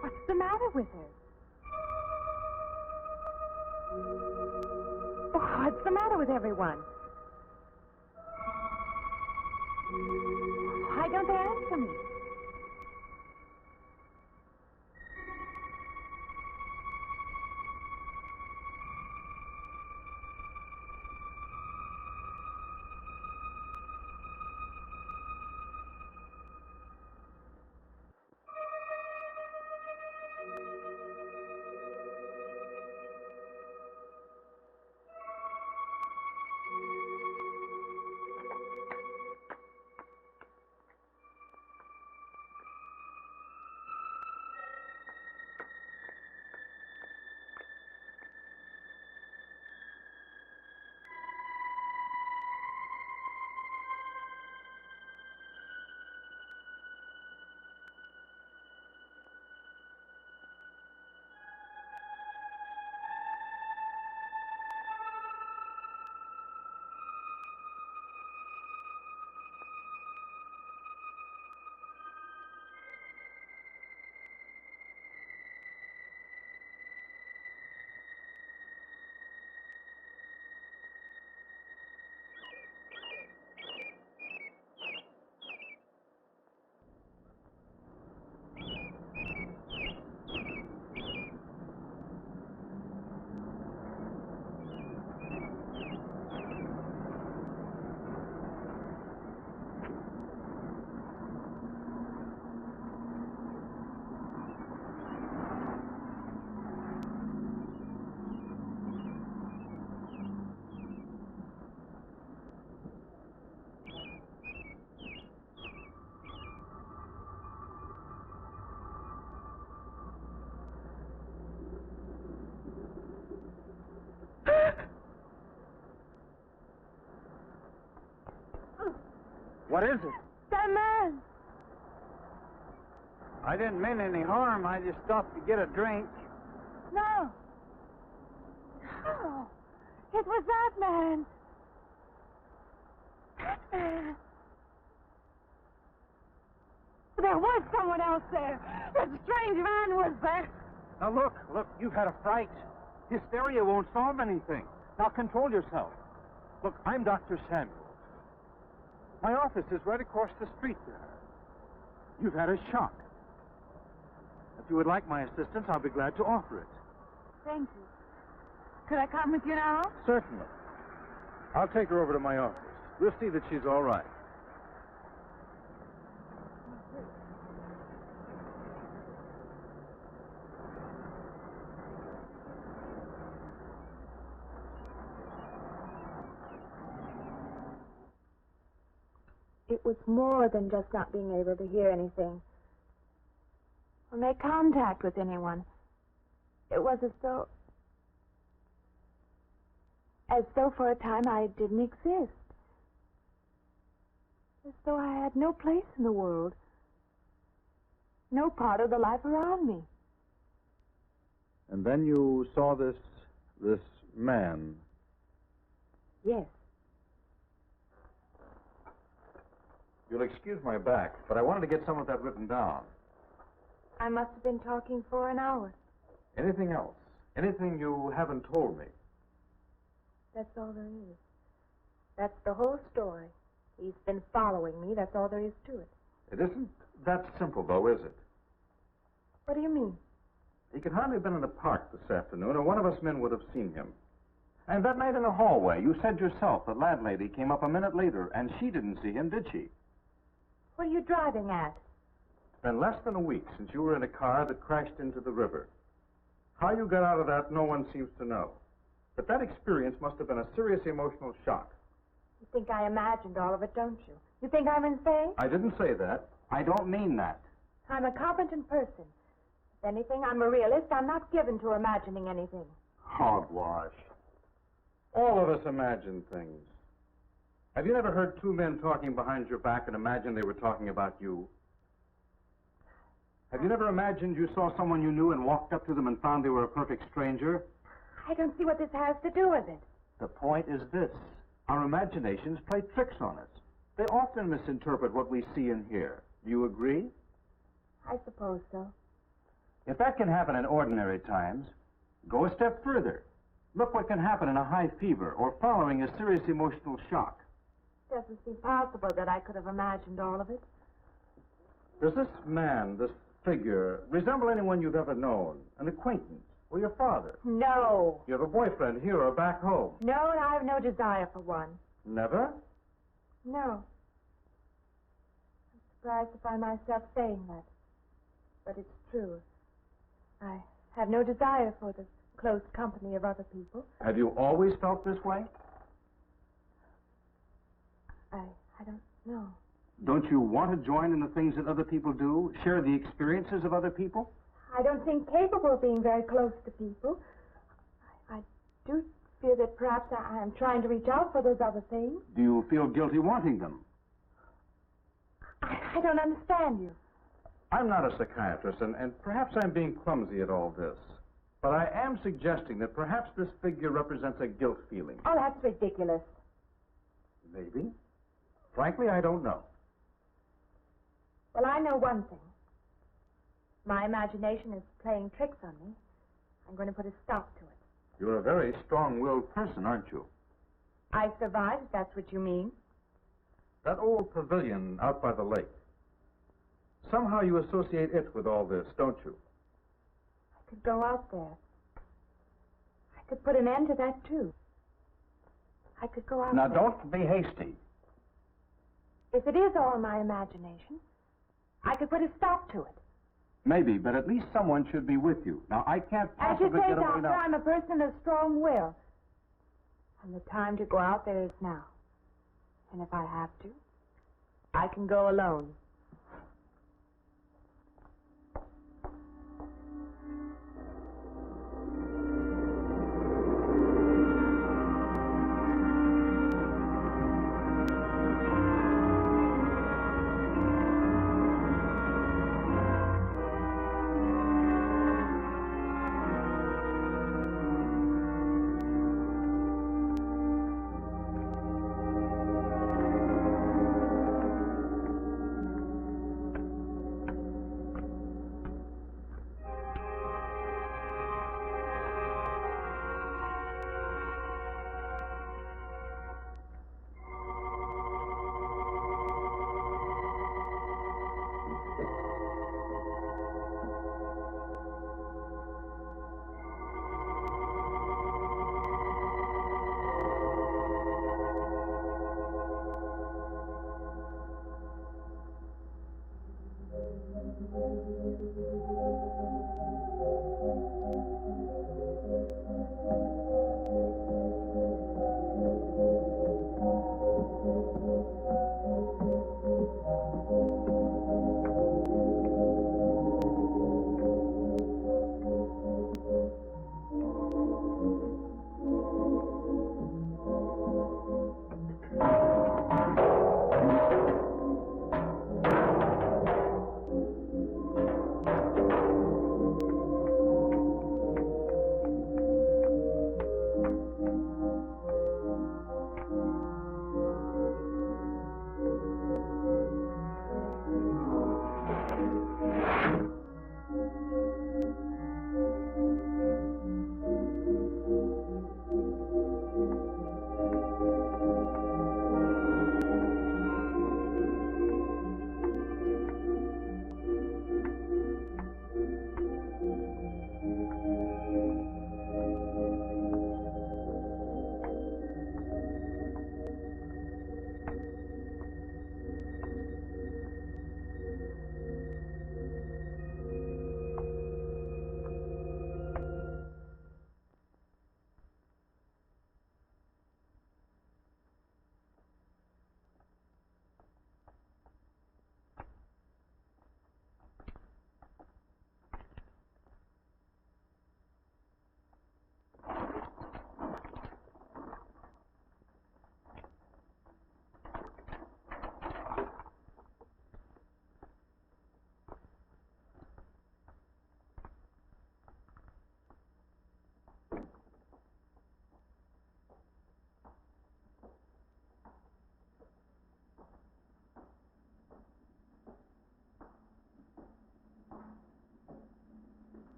What's the matter with her? What's the matter with everyone? Why don't they answer me? What is it? That man. I didn't mean any harm. I just stopped to get a drink. No. Oh, it was that man. That man. There was someone else there. That strange man was there. Now, look, you've had a fright. Hysteria won't solve anything. Now, control yourself. Look, I'm Dr. Samuels. My office is right across the street there. You've had a shock. If you would like my assistance, I'll be glad to offer it. Thank you. Could I come with you now? Certainly. I'll take her over to my office. We'll see that she's all right. It was more than just not being able to hear anything or make contact with anyone. It was as though for a time I didn't exist. As though I had no place in the world. No part of the life around me. And then you saw this man. Yes. You'll excuse my back, but I wanted to get some of that written down. I must have been talking for an hour. Anything else? Anything you haven't told me? That's all there is. That's the whole story. He's been following me. That's all there is to it. It isn't that simple, though, is it? What do you mean? He could hardly have been in the park this afternoon, or one of us men would have seen him. And that night in the hallway, you said yourself the landlady came up a minute later, and she didn't see him, did she? What are you driving at? It's been less than a week since you were in a car that crashed into the river. How you got out of that, no one seems to know. But that experience must have been a serious emotional shock. You think I imagined all of it, don't you? You think I'm insane? I didn't say that. I don't mean that. I'm a competent person. If anything, I'm a realist. I'm not given to imagining anything. Hogwash. All of us imagine things. Have you never heard two men talking behind your back and imagined they were talking about you? Have you never imagined you saw someone you knew and walked up to them and found they were a perfect stranger? I don't see what this has to do with it. The point is this. Our imaginations play tricks on us. They often misinterpret what we see and hear. Do you agree? I suppose so. If that can happen in ordinary times, go a step further. Look what can happen in a high fever or following a serious emotional shock. It doesn't seem possible that I could have imagined all of it. Does this man, this figure, resemble anyone you've ever known? An acquaintance? Or your father? No. You have a boyfriend here or back home? No, and I have no desire for one. Never? No. I'm surprised to find myself saying that. But it's true. I have no desire for the close company of other people. Have you always felt this way? I don't know. Don't you want to join in the things that other people do? Share the experiences of other people? I don't seem capable of being very close to people. I do feel that perhaps I am trying to reach out for those other things. Do you feel guilty wanting them? I don't understand you. I'm not a psychiatrist, and perhaps I'm being clumsy at all this. But I am suggesting that perhaps this figure represents a guilt feeling. Oh, that's ridiculous. Maybe. Frankly, I don't know. Well, I know one thing. My imagination is playing tricks on me. I'm going to put a stop to it. You're a very strong-willed person, aren't you? I survived, if that's what you mean. That old pavilion out by the lake. Somehow you associate it with all this, don't you? I could go out there. I could put an end to that, too. I could go out Now, there. don't be hasty. If it is all my imagination, I could put a stop to it. Maybe, but at least someone should be with you. Now, I can't As you possibly say, get away Doctor, now. I'm a person of strong will. And the time to go out there is now. And if I have to, I can go alone.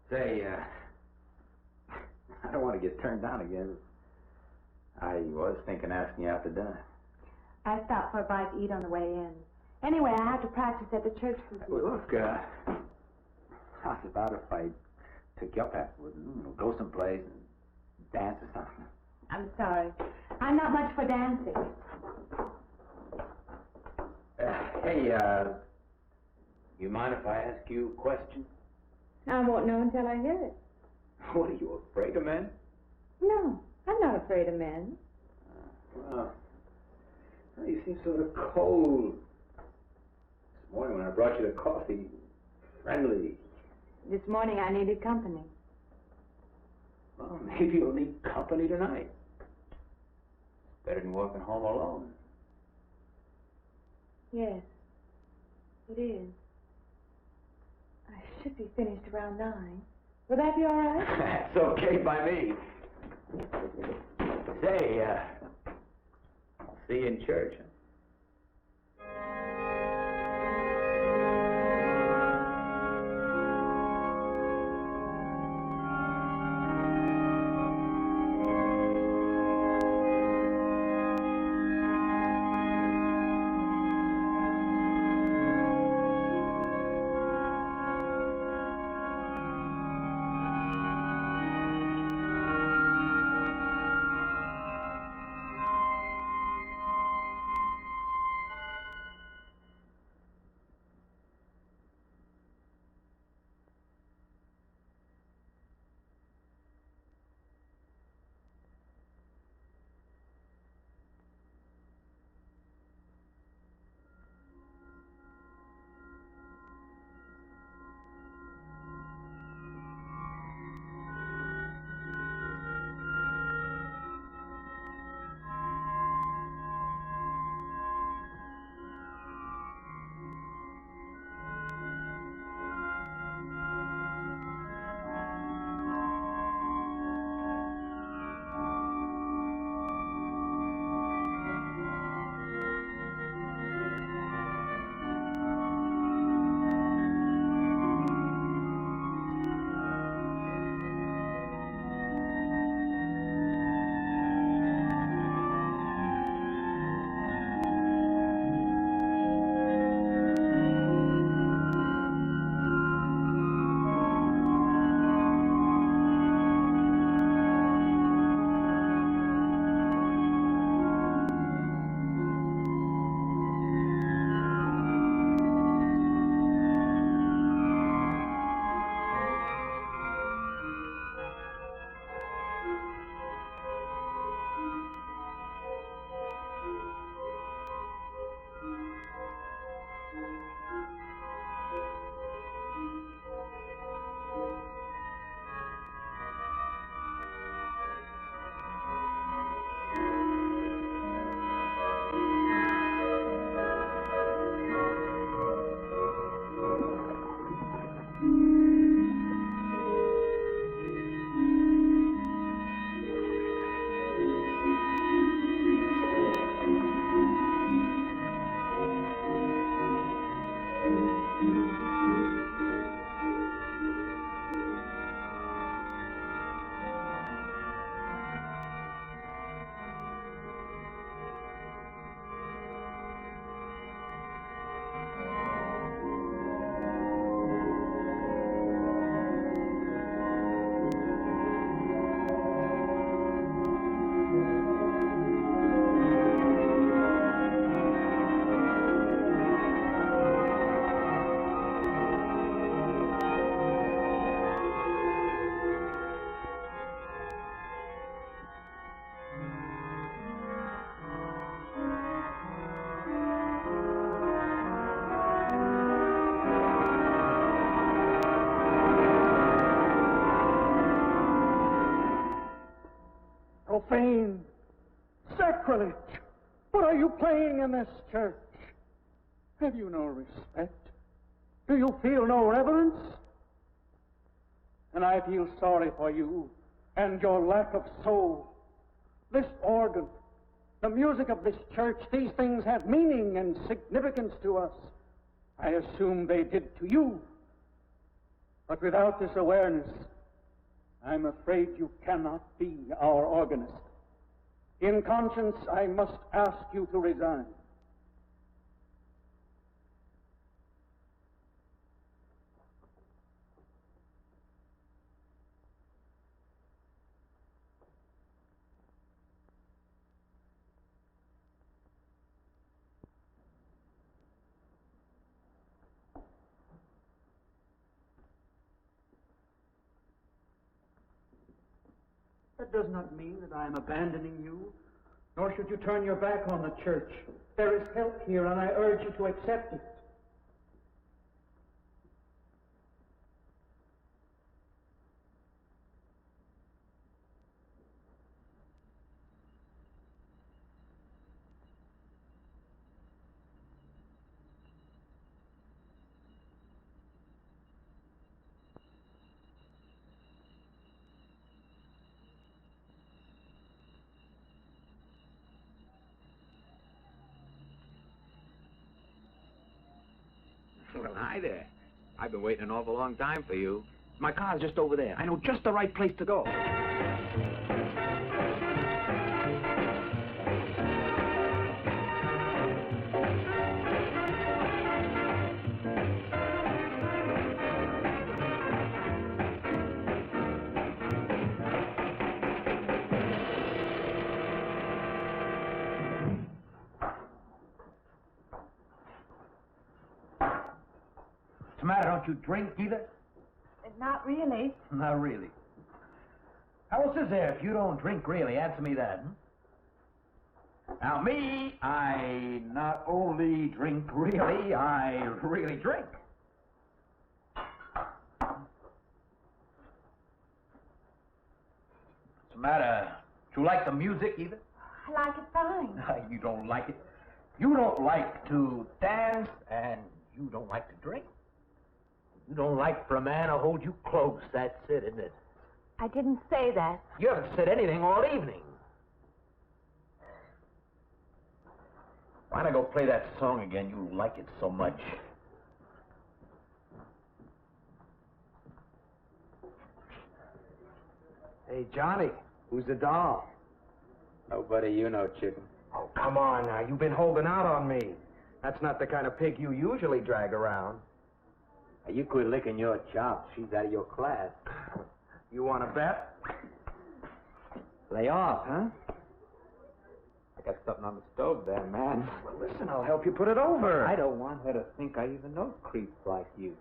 Say, I don't want to get turned down again. I was thinking asking you out to dinner. I stopped for a bite to eat on the way in. Anyway, I have to practice at the church this week. Well, look, how's about if I pick you up afterwards and go someplace and dance or something? I'm sorry. I'm not much for dancing. Hey, you mind if I ask you a question? I won't know until I hear it. What, are you afraid of men? No, I'm not afraid of men. Well, you seem sort of cold. This morning when I brought you the coffee, friendly. This morning I needed company. Well, maybe you'll need company tonight. It's better than walking home alone. Yes, it is. I should be finished around 9. Will that be all right? That's okay by me. Say, I'll see you in church. Huh? profane, sacrilege. What are you playing in this church? Have you no respect? Do you feel no reverence? And I feel sorry for you and your lack of soul. This organ, the music of this church, these things have meaning and significance to us. I assume they did to you. But without this awareness, I'm afraid you cannot be our organist. In conscience, I must ask you to resign. That does not mean that I am abandoning you, nor should you turn your back on the church. There is help here, and I urge you to accept it. Well, hi there. I've been waiting an awful long time for you. My car's just over there. I know just the right place to go. What's the matter? Don't you drink either? Not really. Not really. How else is there if you don't drink really? Answer me that. Now, me, I not only drink really, I really drink. What's the matter? Do you like the music either? I like it fine. You don't like it. You don't like to dance, and you don't like to drink. You don't like for a man to hold you close. That's it, isn't it? I didn't say that. You haven't said anything all evening. Why not go play that song again? You like it so much. Hey, Johnny, who's the doll? Nobody you know, chicken. Oh, come on now. You've been holding out on me. That's not the kind of pig you usually drag around. Now, you quit licking your chops. She's out of your class. You want to bet? Lay off, huh? I got something on the stove there, man. Well, listen, I'll help you put it over. I don't want her to think I even know creeps like you.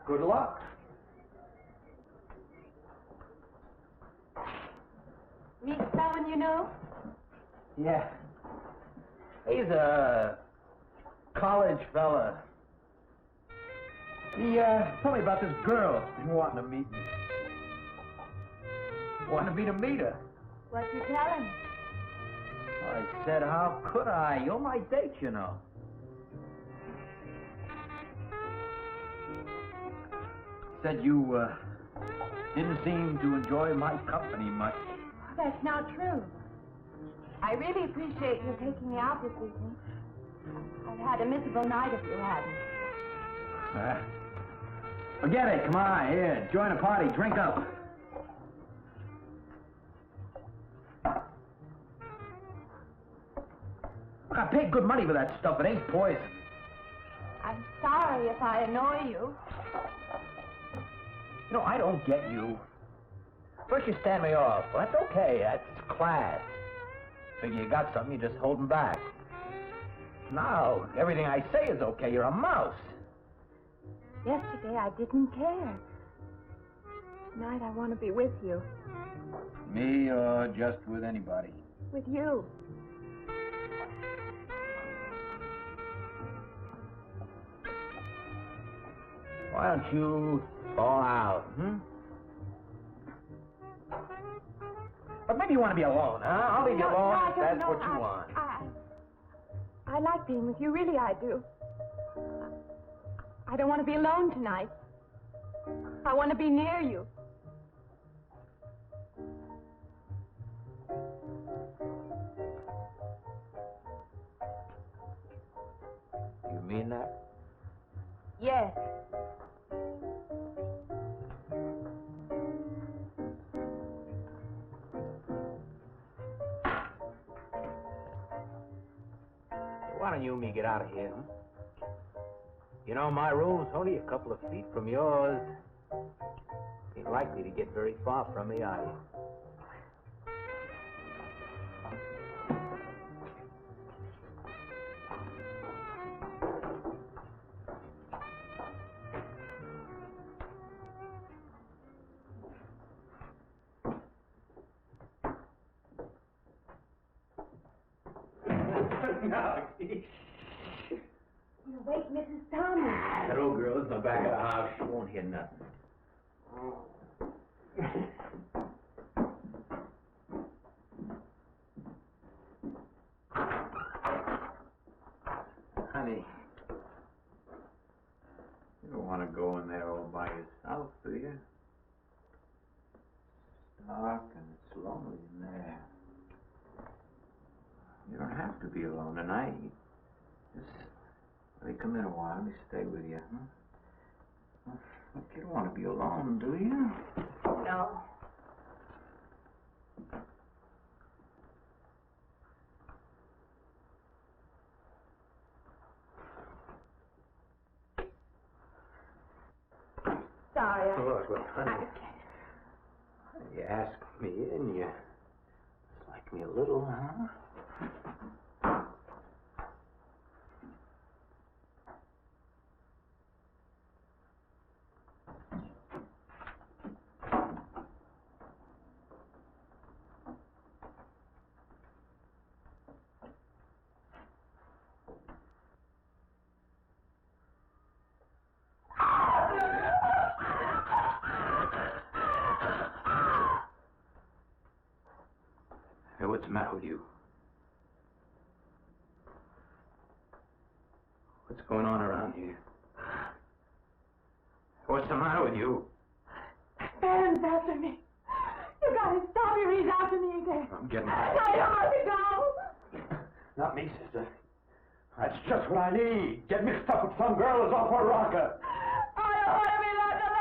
Good luck. Meet someone you know? Yeah. He's a college fella. He told me about this girl that's been wanting to meet me. Wanted me to meet her. What'd you tell him? I said, how could I? You're my date, you know. Said you didn't seem to enjoy my company much. That's not true. I really appreciate you taking me out this evening. I've had a miserable night if you hadn't. Forget it. Come on, here. Join the party. Drink up. I paid good money for that stuff. It ain't poison. I'm sorry if I annoy you. You know, I don't get you. First you stand me off. Well, that's okay. That's class. Figure you got something, you're just holding back. Now, everything I say is okay. You're a mouse. Yesterday I didn't care. Tonight I want to be with you. Me or just with anybody? With you. Why don't you fall out, maybe you want to be alone, huh? I'll leave you alone if that's what you want. I like being with you, really I do. I don't want to be alone tonight. I want to be near you. You mean that? Yes. Why don't you and me get out of here, huh? You know, my room's only a couple of feet from yours. Ain't likely to get very far from me, are you? You wake Mrs. Thomas. That old girl's in the back of the house. She won't hear nothing. Honey, you don't want to go in there all by yourself, do you? It's dark and it's lonely in there. You don't have to be alone tonight. Just let me come in a while. Let me stay with you, huh? Look, you don't want to be alone, do you? No. Sorry, Look, honey. You asked me in, you like me a little, huh? Hey, what's the matter with you? What's going on around here? What's the matter with you? Barron's after me. You gotta stop him. He's after me again. I'm getting... I don't want to go. Not me, sister. That's just what I need. Get mixed up with some girl who's off her rocker. I don't want to be left alone.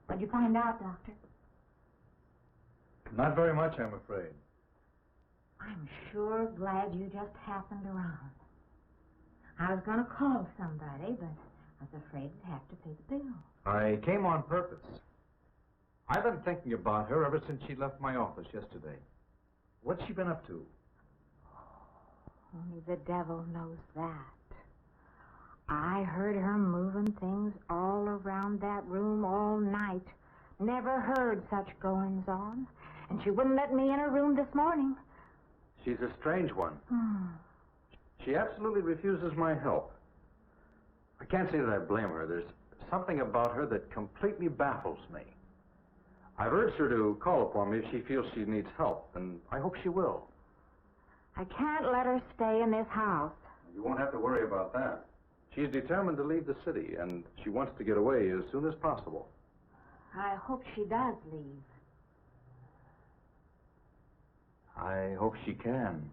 What'd you find out, Doctor? Not very much, I'm afraid. I'm sure glad you just happened around. I was going to call somebody, but I was afraid I'd have to pay the bill. I came on purpose. I've been thinking about her ever since she left my office yesterday. What's she been up to? Only the devil knows that. I heard her moving things all around that room all night. Never heard such goings on. And she wouldn't let me in her room this morning. She's a strange one. She absolutely refuses my help. I can't say that I blame her. There's something about her that completely baffles me. I've urged her to call upon me if she feels she needs help, and I hope she will. I can't let her stay in this house. You won't have to worry about that. She's determined to leave the city, and she wants to get away as soon as possible. I hope she does leave. I hope she can.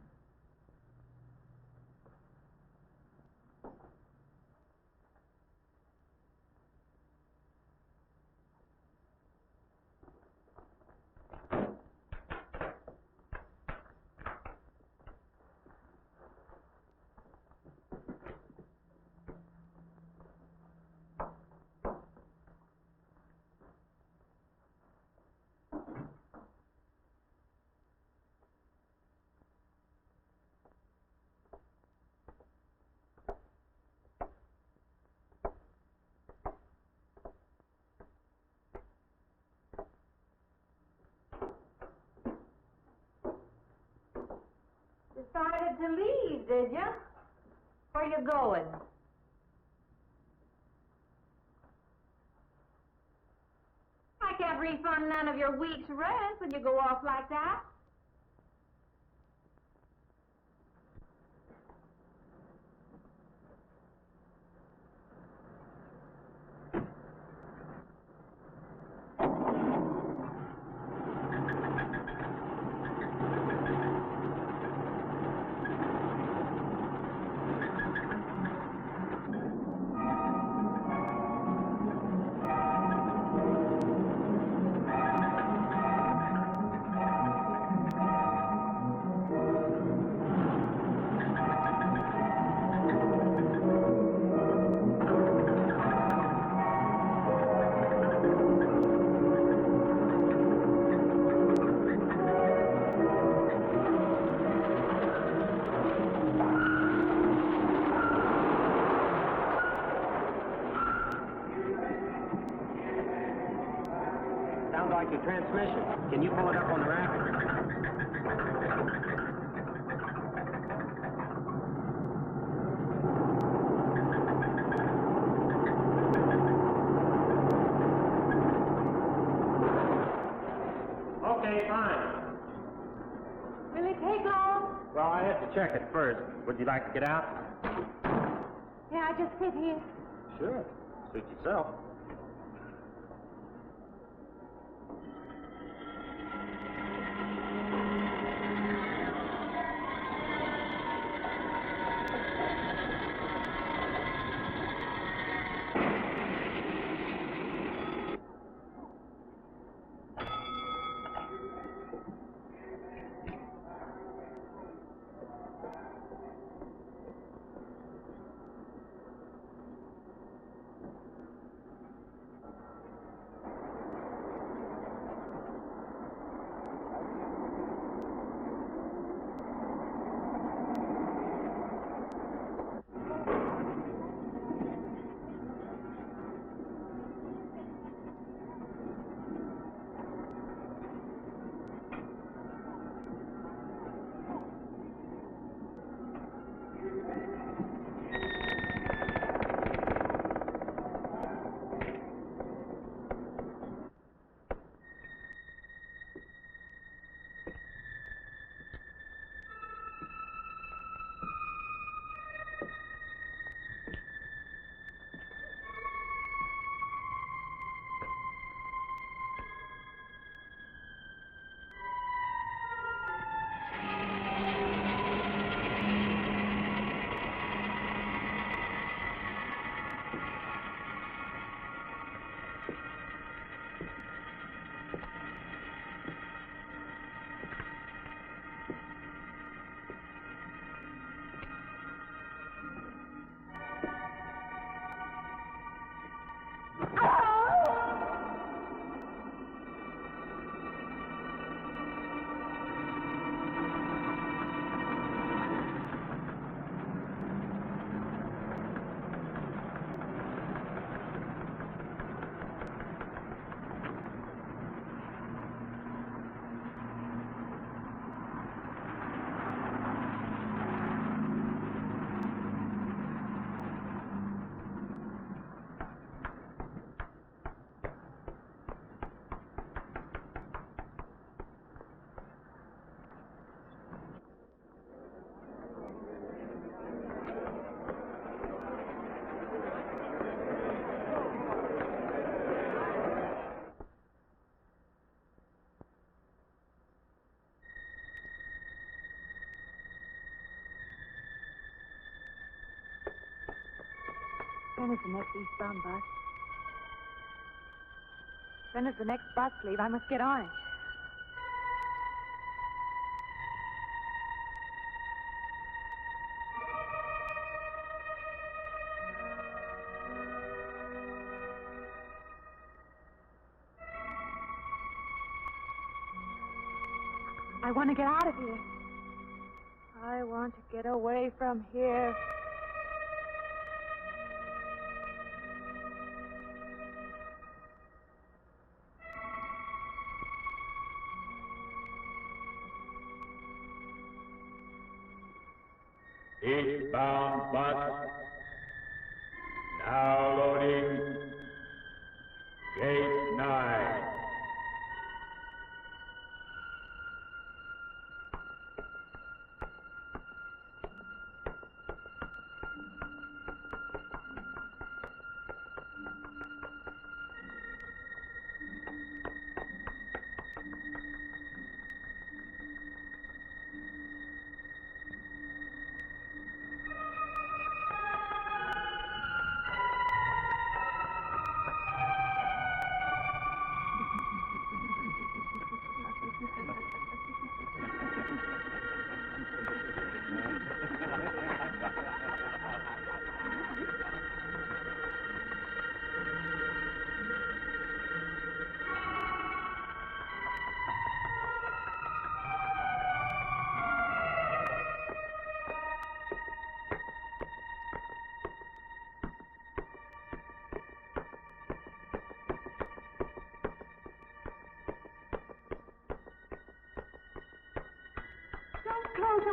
Decided to leave, did you? Where you going? I can't refund none of your week's rent when you go off like that. Sounds like your transmission. Can you pull it up on the rack? Okay, fine. Will it take long? Well, I have to check it first. Would you like to get out? Yeah, I just sit here. Sure. Suit yourself. When is the next eastbound bus? When does the next bus leave? I must get on it. I want to get out of here. I want to get away from here. Eastbound bus. Now loading. Gate 9.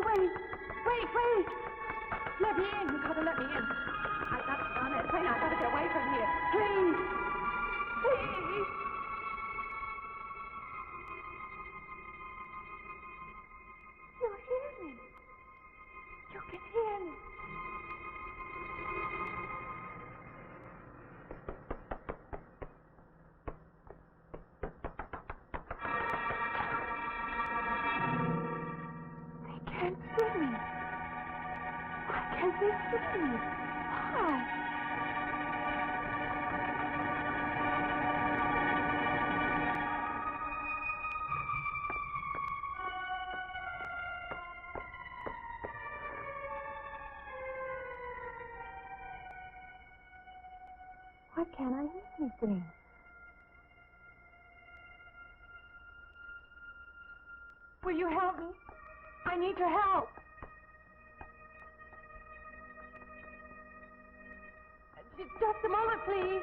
Wait. Let me in. You gotta let me in. I gotta get on that train. I gotta get away from here. Please. Please. You hear me. You can hear me. Can't see me. Why can't they see me? Why? Why can't I hear anything? Will you help me? I need your help. Just a moment, please.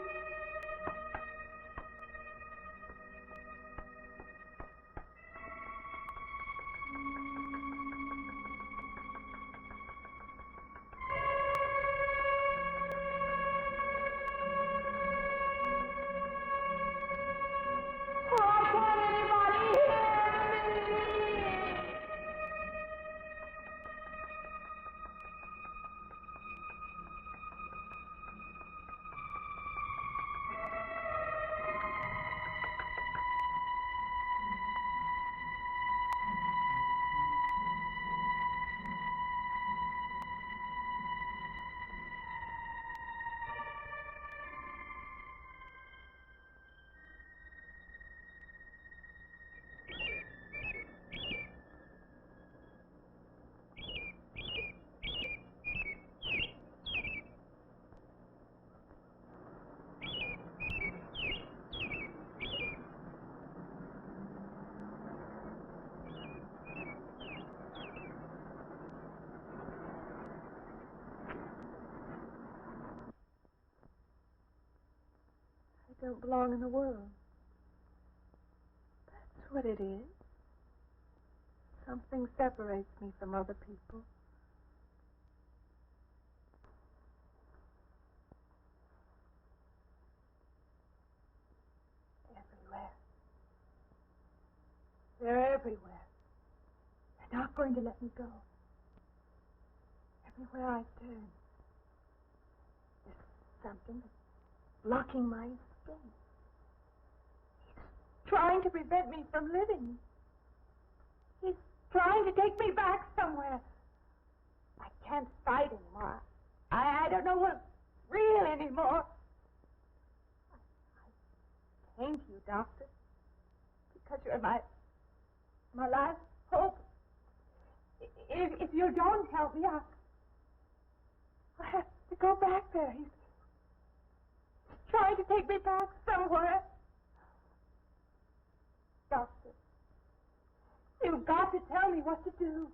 Why can't anybody hear me? I don't belong in the world. That's what it is. Something separates me from other people. Everywhere. They're everywhere. They're not going to let me go. Everywhere I turn, there's something that's blocking my escape. He's trying to prevent me from living. He's trying to take me back somewhere. I can't fight anymore. I don't know what's real anymore. I came to you, Doctor, because you're my last hope. If you don't help me, I have to go back there. He's trying to take me back somewhere. Doctor, You've got to tell me what to do.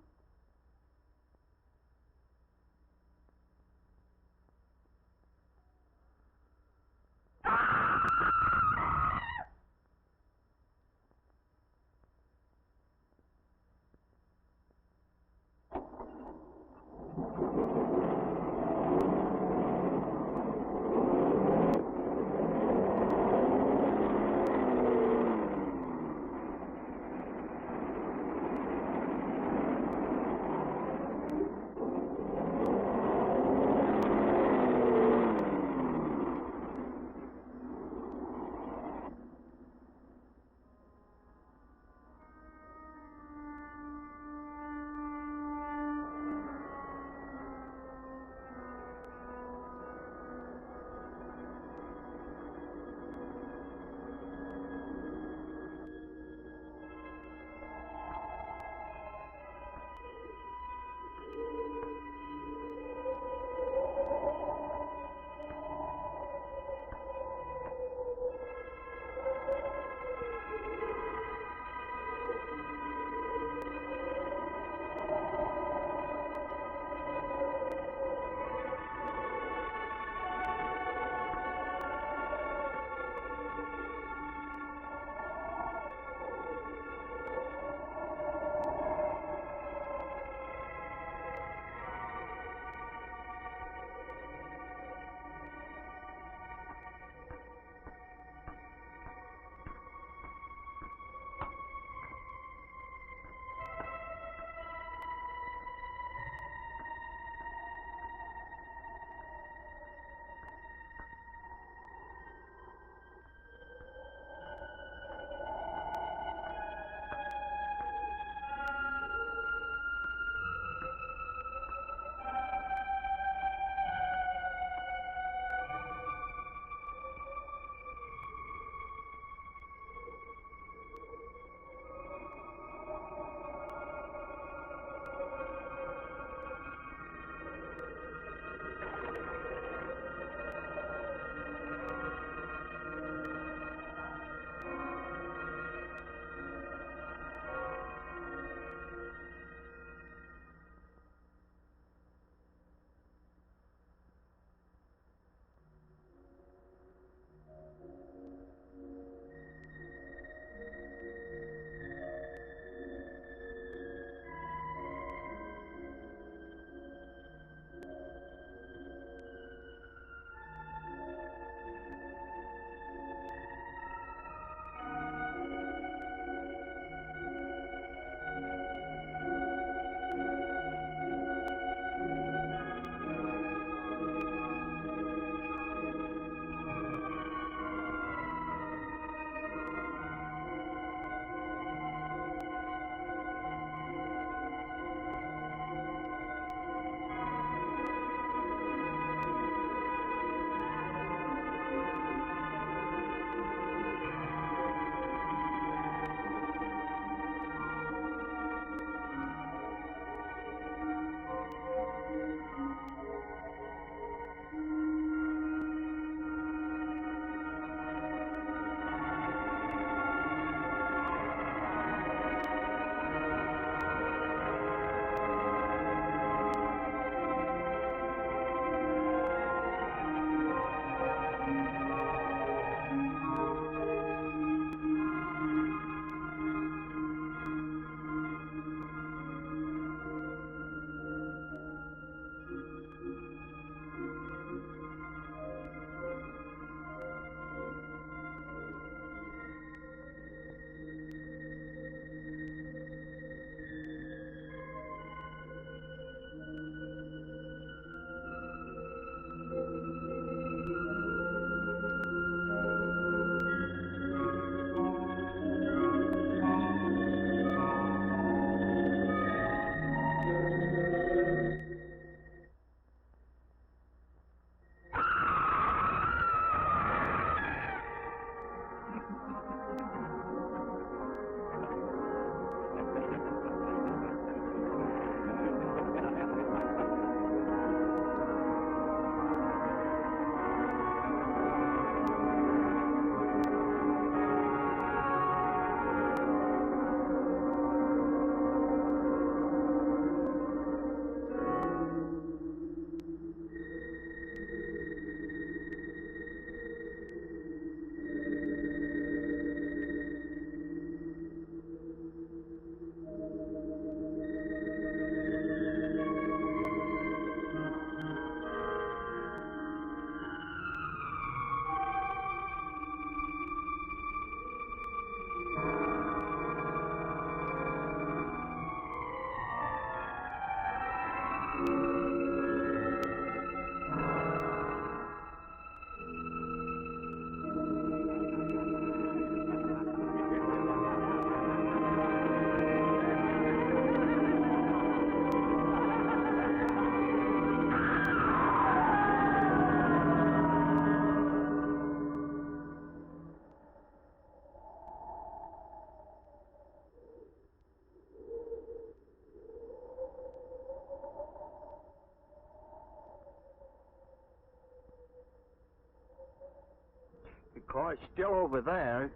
car's still over there.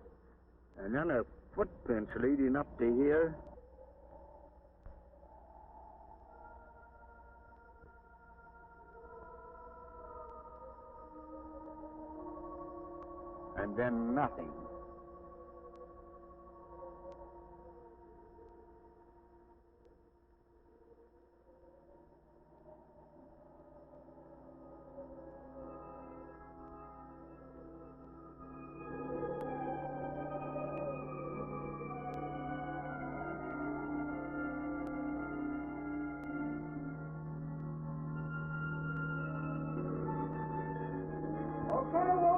And then her footprints leading up to here. And then nothing. Okay,